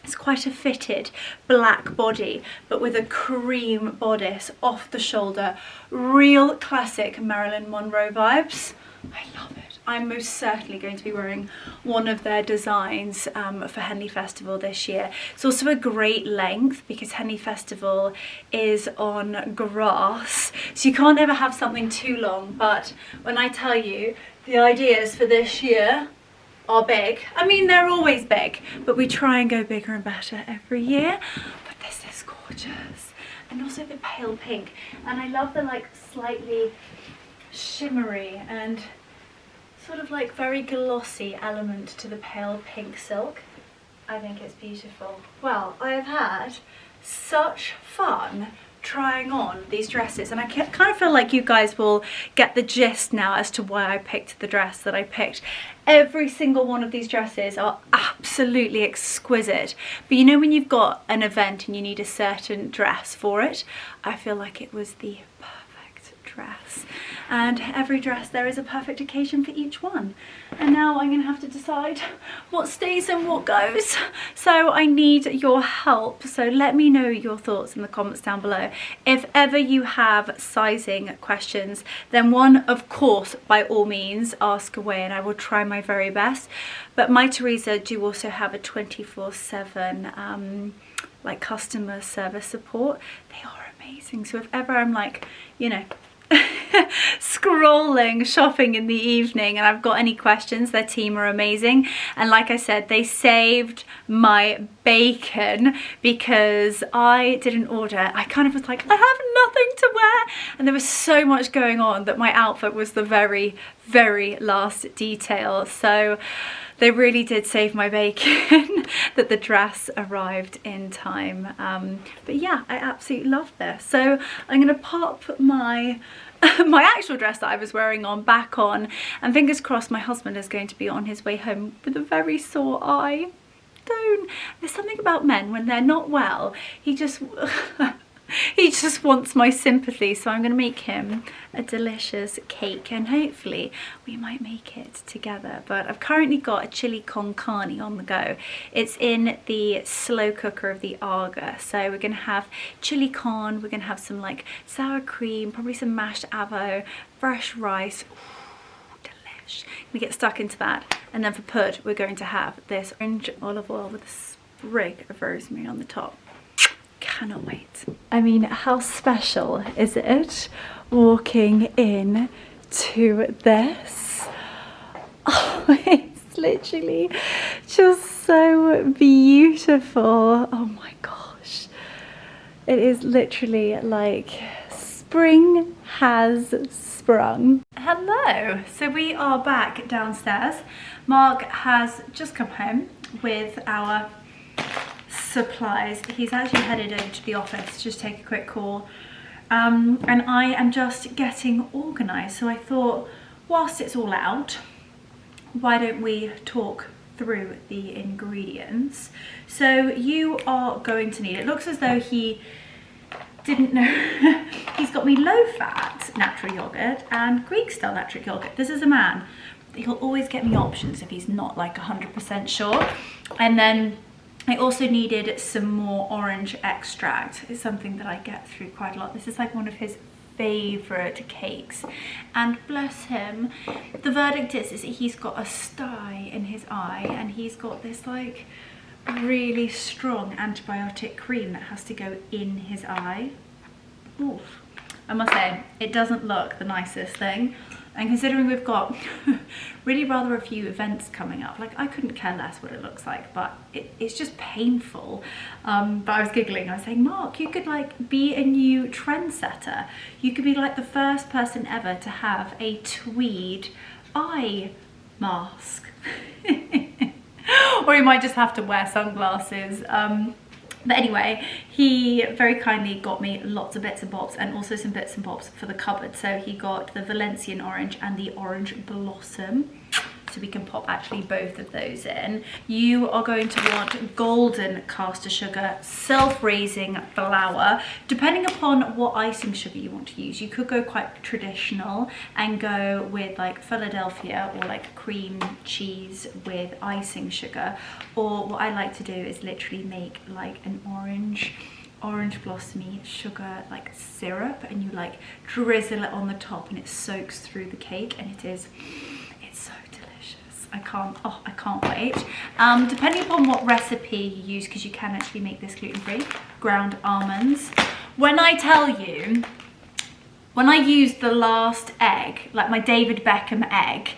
it's quite a fitted black body, but with a cream bodice off the shoulder. Real classic Marilyn Monroe vibes. I love it. I'm most certainly going to be wearing one of their designs for Henley Festival this year. It's also a great length because Henley Festival is on grass, so you can't ever have something too long. But when I tell you the ideas for this year are big. I mean, they're always big, but we try and go bigger and better every year. But this is gorgeous. And also the pale pink. And I love the like slightly shimmery and sort of like very glossy element to the pale pink silk. I think it's beautiful. Well, I have had such fun trying on these dresses, and I kind of feel like you guys will get the gist now as to why I picked the dress that I picked. Every single one of these dresses are absolutely exquisite, but you know when you've got an event and you need a certain dress for it, I feel like it was the perfect dress. And every dress, there is a perfect occasion for each one. And now I'm going to have to decide what stays and what goes. So I need your help. So let me know your thoughts in the comments down below. If ever you have sizing questions, then one, of course, by all means, ask away and I will try my very best. But MYTHERESA do also have a 24/7 like customer service support. They are amazing. So if ever I'm like, you know, scrolling shopping in the evening and I've got any questions, their team are amazing. And like I said, they saved my bacon because I didn't order. I kind of was like, I have nothing to wear, and there was so much going on that my outfit was the very, very last detail. So they really did save my bacon that the dress arrived in time. But yeah, I absolutely love this. So I'm gonna pop my my actual dress that I was wearing on back on, and fingers crossed my husband is going to be on his way home with a very sore eye. There's something about men when they're not well, he just he just wants my sympathy. So I'm going to make him a delicious cake and hopefully we might make it together. But I've currently got a chili con carne on the go. It's in the slow cooker of the Arga. So we're going to have chili con, we're going to have some like sour cream, probably some mashed avo, fresh rice. Ooh, delish. We get stuck into that. And then for pud, we're going to have this orange olive oil with a sprig of rosemary on the top. Cannot wait. I mean, how special is it walking in to this? Oh, it's literally just so beautiful. Oh my gosh. It is literally like spring has sprung. Hello. So we are back downstairs. Mark has just come home with our supplies. He's actually headed over to the office to just take a quick call, and I am just getting organised. So I thought, whilst it's all out, why don't we talk through the ingredients. So you are going to need, it looks as though he didn't know, he's got me low-fat natural yogurt and Greek style natural yogurt. This is a man, he'll always get me options if he's not like 100% sure. And then I also needed some more orange extract. It's something that I get through quite a lot. This is like one of his favorite cakes, and bless him, the verdict is that he's got a sty in his eye, and he's got this like really strong antibiotic cream that has to go in his eye. Oof. I must say, it doesn't look the nicest thing. And considering we've got really rather a few events coming up, like I couldn't care less what it looks like, but it's just painful. But I was giggling, I was saying, Mark, you could like be a new trendsetter. You could be like the first person ever to have a tweed eye mask. Or you might just have to wear sunglasses. But anyway, he very kindly got me lots of bits and bobs, and also some bits and bobs for the cupboard. So he got the Valencian orange and the orange blossom. So we can pop actually both of those in. You are going to want golden caster sugar, self-raising flour. Depending upon what icing sugar you want to use, you could go quite traditional and go with like Philadelphia or like cream cheese with icing sugar. Or what I like to do is literally make like an orange blossomy sugar like syrup, and you like drizzle it on the top and it soaks through the cake, and it's so delicious. I can't wait. Depending upon what recipe you use, because you can actually make this gluten-free, ground almonds. When I tell you, when I used the last egg, like my David Beckham egg,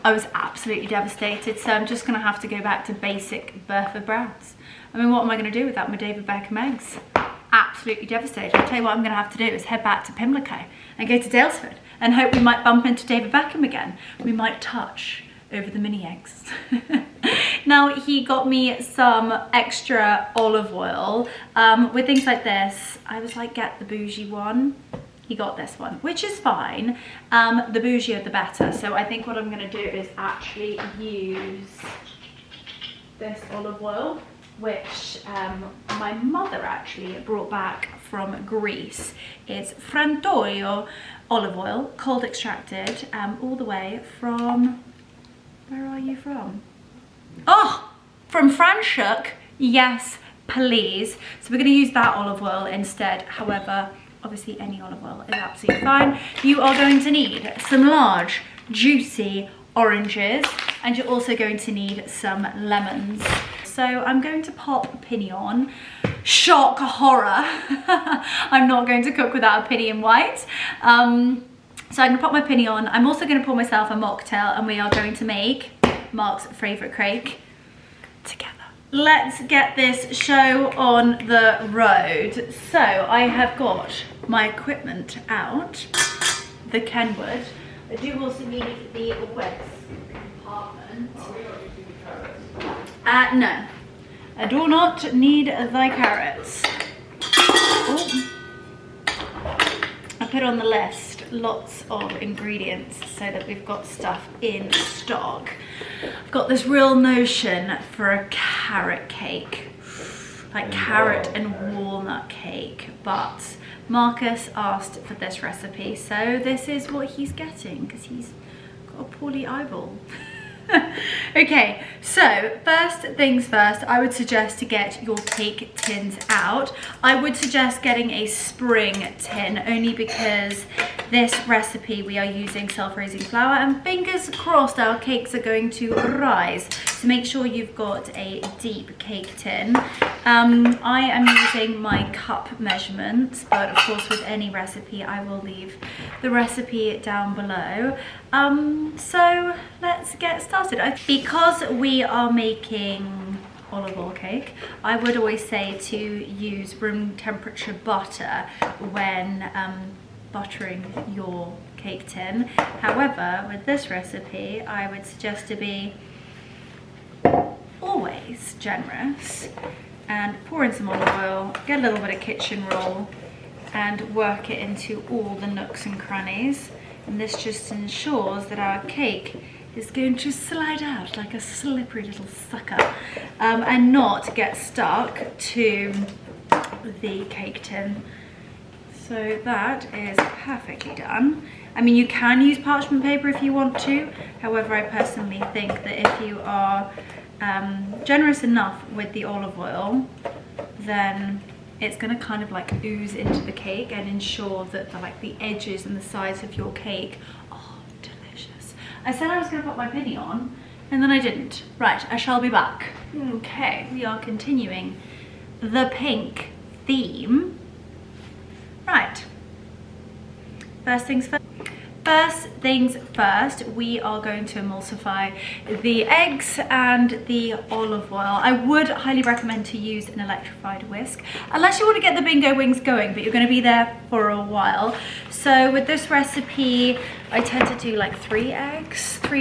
I was absolutely devastated. So I'm just gonna have to go back to basic Bertha Browns. I mean, what am I gonna do without my David Beckham eggs? Absolutely devastated. I'll tell you what I'm gonna have to do is head back to Pimlico and go to Daylesford and hope we might bump into David Beckham again. We might touch over the mini eggs. Now he got me some extra olive oil. With things like this, I was like, get the bougie one. He got this one, which is fine. The bougier the better. So I think what I'm gonna do is actually use this olive oil, which my mother actually brought back from Greece. It's Frantoio olive oil, cold extracted, all the way from, where are you from? Oh, from Franschhoek, yes, please. So we're gonna use that olive oil instead. However, obviously any olive oil is absolutely fine. You are going to need some large, juicy oranges, and you're also going to need some lemons. So I'm going to pop pinion. Shock, horror. I'm not going to cook without a pinion white. So I'm gonna pop my pinion. I'm also gonna pour myself a mocktail, and we are going to make Mark's favorite cake together. Let's get this show on the road. So I have got my equipment out, the Kenwood. I do also need the wet compartment. No, I do not need the carrots. Ooh. I put on the list lots of ingredients so that we've got stuff in stock. I've got this real notion for a carrot cake, like carrot and walnut cake, but Marcus asked for this recipe, so this is what he's getting because he's got a poorly eyeball. Okay, so first things first, I would suggest to get your cake tins out. I would suggest getting a spring tin, only because this recipe we are using self-raising flour, and fingers crossed our cakes are going to rise. So make sure you've got a deep cake tin. I am using my cup measurements, but of course with any recipe I will leave the recipe down below. So let's get started. Because we are making olive oil cake, I would always say to use room temperature butter when buttering your cake tin. However, with this recipe, I would suggest to be always generous and pour in some olive oil, get a little bit of kitchen roll, and work it into all the nooks and crannies. And this just ensures that our cake is going to slide out like a slippery little sucker, and not get stuck to the cake tin. So that is perfectly done. I mean, you can use parchment paper if you want to. However, I personally think that if you are generous enough with the olive oil, then it's going to kind of like ooze into the cake and ensure that the edges and the sides of your cake are delicious. I said I was going to put my pinny on and then I didn't. Right, I shall be back. Okay, we are continuing the pink theme. Right, first things first, we are going to emulsify the eggs and the olive oil. I would highly recommend to use an electrified whisk, unless you want to get the bingo wings going, but you're going to be there for a while. So with this recipe, I tend to do like 3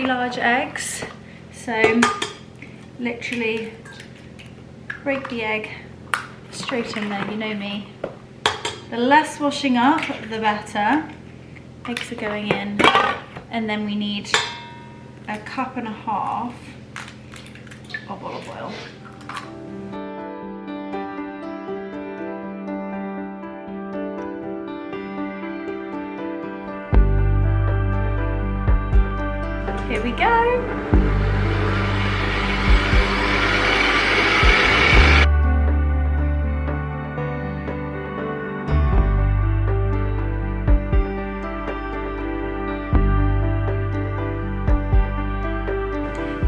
large eggs. So literally break the egg straight in there, you know me. The less washing up, the better. Eggs are going in, and then we need 1.5 cups of olive oil. Here we go.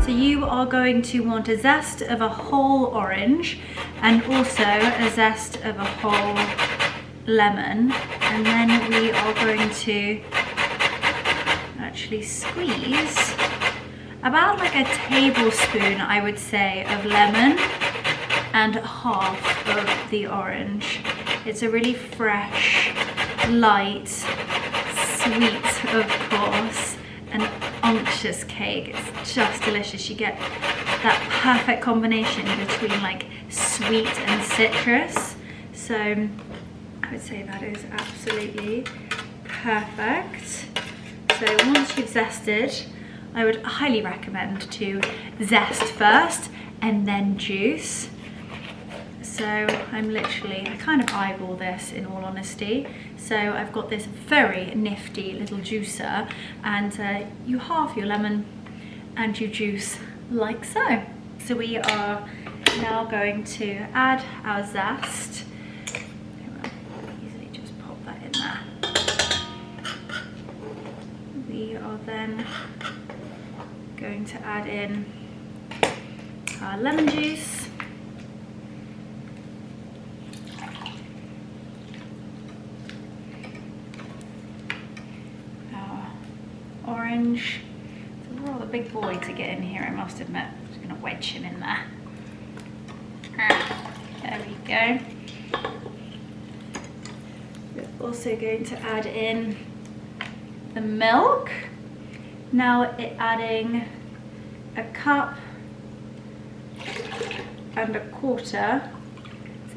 So you are going to want a zest of a whole orange and also a zest of a whole lemon, and then we are going to actually squeeze about like a tablespoon, I would say, of lemon and half of the orange. It's a really fresh, light, sweet, of course, and unctuous cake. It's just delicious. You get that perfect combination between like sweet and citrus. So I would say that is absolutely perfect. So once you've zested, I would highly recommend to zest first and then juice. So I kind of eyeball this, in all honesty. So I've got this very nifty little juicer, and you halve your lemon and you juice like so. So we are now going to add our zest. Easily just pop that in there. We are then going to add in our lemon juice. Orange. It's a rather big boy to get in here, I must admit. I'm just going to wedge him in there. There we go. We're also going to add in the milk. Now adding 1.25 cups, so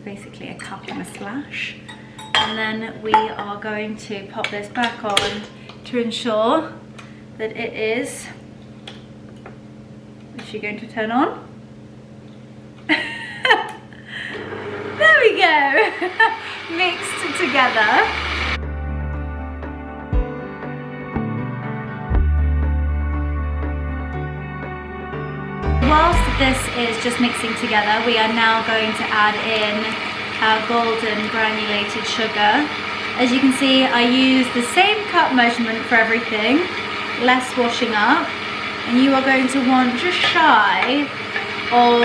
basically 1 cup and a splash. And then we are going to pop this back on to ensure that it is she going to turn on? There we go. Mixed together. Whilst this is just mixing together, we are now going to add in our golden granulated sugar. As you can see, I use the same cup measurement for everything, less washing up, and you are going to want just shy of,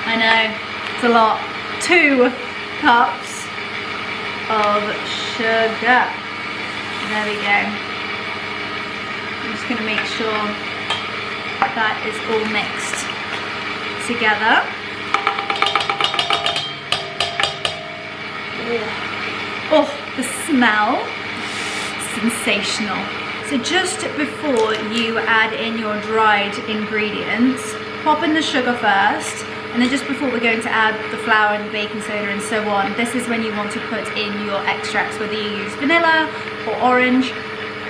I know, it's a lot, 2 cups of sugar. There we go. I'm just going to make sure that is all mixed together. Oh, the smell, sensational. So just before you add in your dried ingredients, pop in the sugar first, and then just before we're going to add the flour and the baking soda and so on, this is when you want to put in your extracts, whether you use vanilla or orange.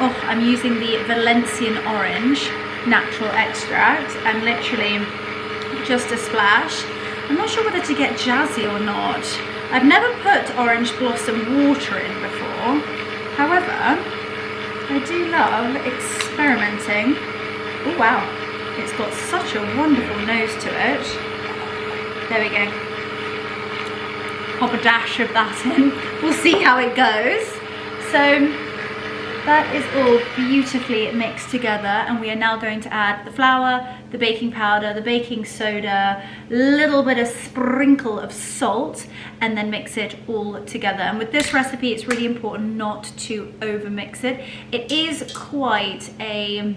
Oh, I'm using the Valencian orange natural extract, and literally just a splash. I'm not sure whether to get jazzy or not. I've never put orange blossom water in before. However, I do love experimenting. Oh wow, it's got such a wonderful nose to it. There we go. Pop a dash of that in. We'll see how it goes. So that is all beautifully mixed together, and we are now going to add the flour, the baking powder, the baking soda, a little bit of sprinkle of salt, and then mix it all together. And with this recipe, it's really important not to over mix it. It is quite a,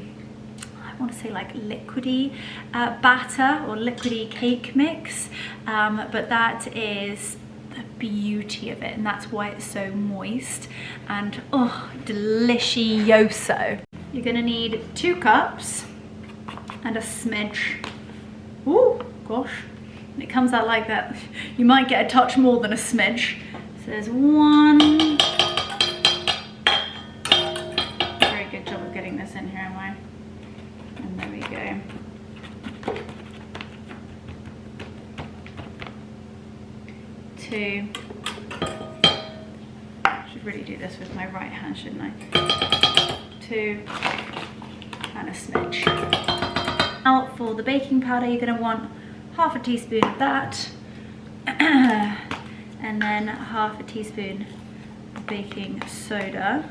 I want to say like liquidy batter or liquidy cake mix, but that is the beauty of it, and that's why it's so moist and oh, delicioso. You're gonna need 2 cups and a smidge. Oh gosh, when it comes out like that, you might get a touch more than a smidge. So there's 1. Very good job of getting this in here, am I? And there we go. 2. Should really do this with my right hand, shouldn't I? 2 and a smidge. Now for the baking powder, you're going to want half a teaspoon of that, and then half a teaspoon of baking soda.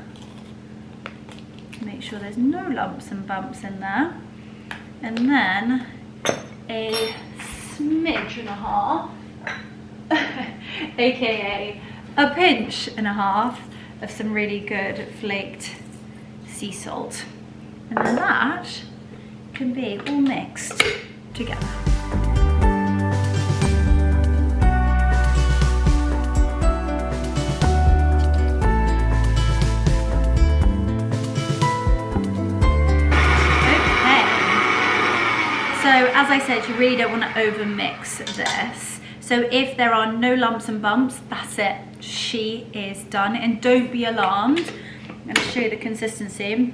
Make sure there's no lumps and bumps in there, and then a smidge and a half, aka a pinch and a half of some really good flaked sea salt, and then that can be all mixed together. So as I said, you really don't want to over mix this. So if there are no lumps and bumps, that's it. She is done. And don't be alarmed. I'm going to show you the consistency.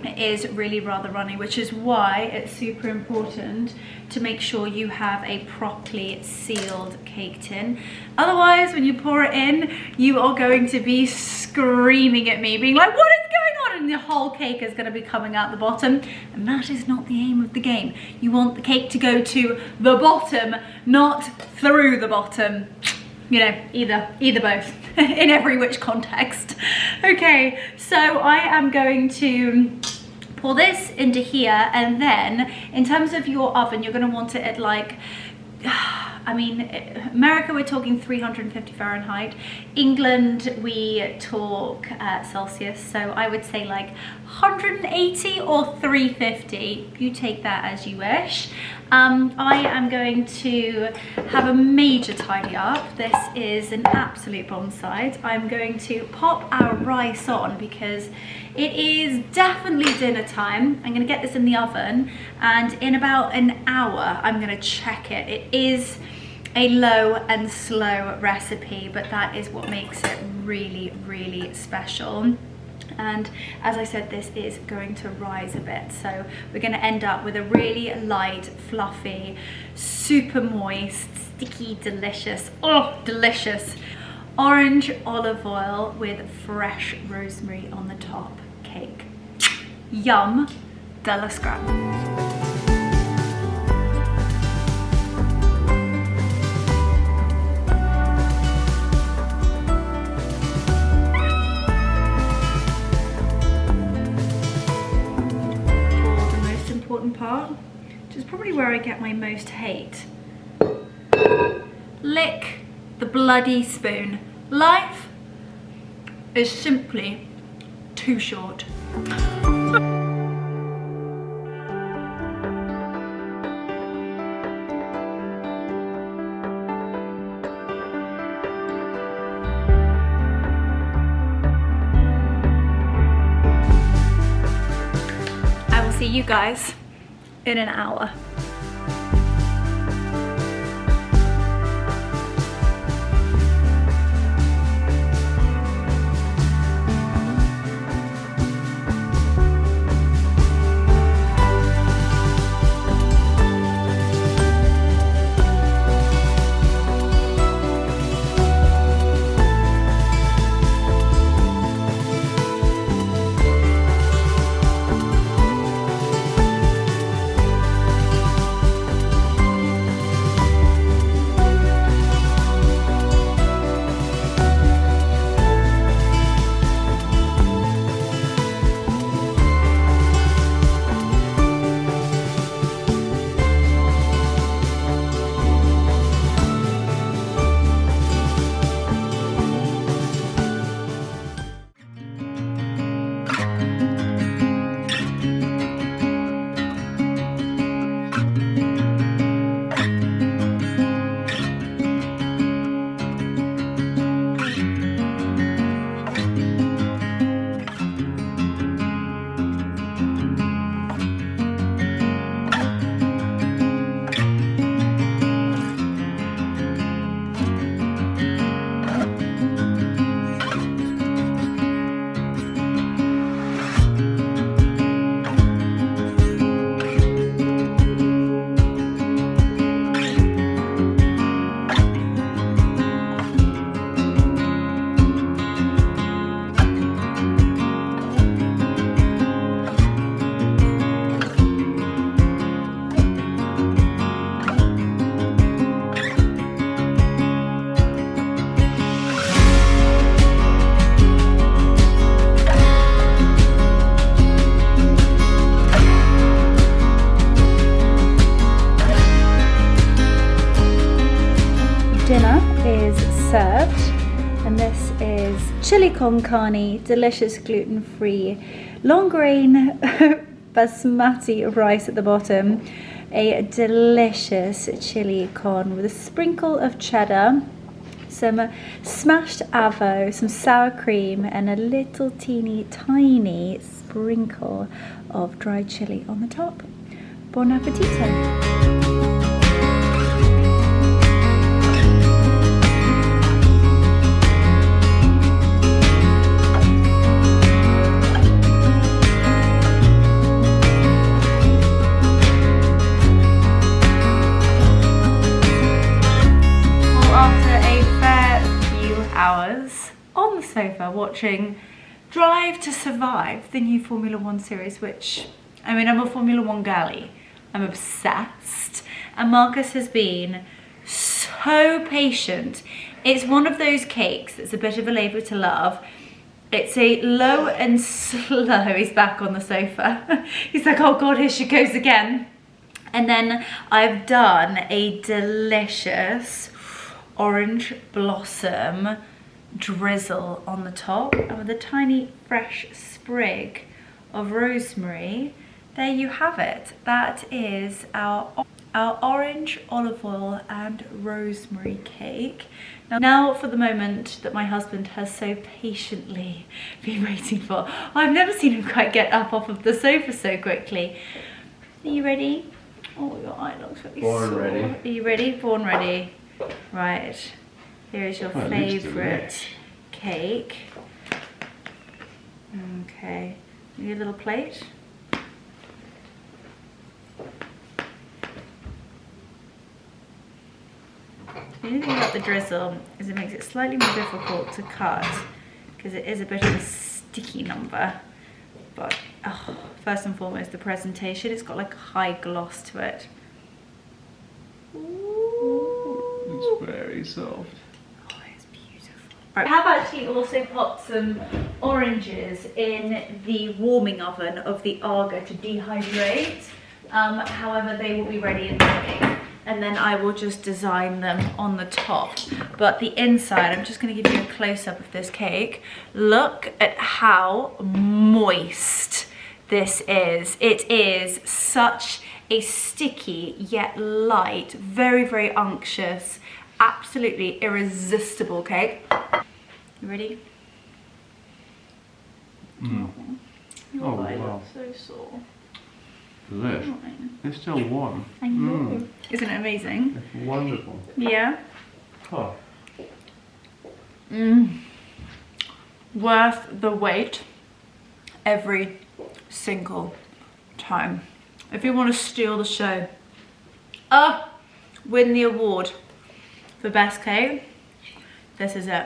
It is really rather runny, which is why it's super important to make sure you have a properly sealed cake tin. Otherwise, when you pour it in, you are going to be screaming at me, being like, what is going on? And the whole cake is going to be coming out the bottom. And that is not the aim of the game. You want the cake to go to the bottom, not through the bottom. You know, either both, in every which context. Okay, so I am going to pour this into here, and then in terms of your oven, you're going to want it at like, I mean, America, we're talking 350 Fahrenheit. England, we talk Celsius, so I would say like 180 or 350. You take that as you wish. I am going to have a major tidy up. This is an absolute bomb site. I'm going to pop our rice on because it is definitely dinner time. I'm going to get this in the oven, and in about an hour I'm going to check it. It is a low and slow recipe, but that is what makes it really, really special. And as I said, this is going to rise a bit, so we're going to end up with a really light, fluffy, super moist, sticky, delicious, oh delicious, orange olive oil with fresh rosemary on the top cake. Yum de la scrap. Part, which is probably where I get my most hate. Lick the bloody spoon. Life is simply too short. I will see you guys in an hour. dinner is served, and this is chili con carne, delicious gluten-free long grain basmati rice at the bottom, a delicious chili con with a sprinkle of cheddar, some smashed avo, some sour cream, and a little teeny tiny sprinkle of dried chili on the top. Buon appetito! On the sofa watching Drive to Survive, the new Formula One series, which, I mean, I'm a Formula One girly. I'm obsessed. And Marcus has been so patient. It's one of those cakes that's a bit of a labour to love. It's a low and slow. He's back on the sofa. He's like, oh God, here she goes again. And then I've done a delicious orange blossom drizzle on the top, and with a tiny fresh sprig of rosemary. There you have it. That is our orange, olive oil and rosemary cake. Now for the moment that my husband has so patiently been waiting for. I've never seen him quite get up off of the sofa so quickly. Are you ready? Oh, your eye looks really sore. Ready. Are you ready? Born ready. Right. Here is your favourite cake. Okay, need a little plate. The only thing about the drizzle is it makes it slightly more difficult to cut because it is a bit of a sticky number. But first and foremost, the presentation. It's got like a high gloss to it. Ooh. It's very soft. I have actually also popped some oranges in the warming oven of the Arga to dehydrate. However, they will be ready in the morning, and then I will just design them on the top. But the inside, I'm just going to give you a close-up of this cake. Look at how moist this is. It is such a sticky yet light, very, very unctuous, absolutely irresistible cake. You ready? Your eye looks so sore. Delish. It's still warm. I know. Isn't it amazing? It's wonderful. Yeah? Oh. Worth the wait every single time. If you want to steal the show, win the award for best cake, this is it.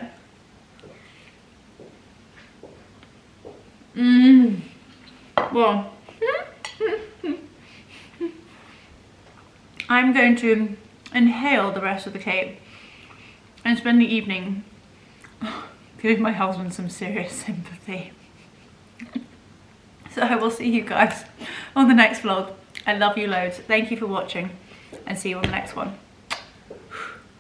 Well, I'm going to inhale the rest of the cake and spend the evening giving my husband some serious sympathy. So I will see you guys on the next vlog. I love you loads. Thank you for watching, and see you on the next one.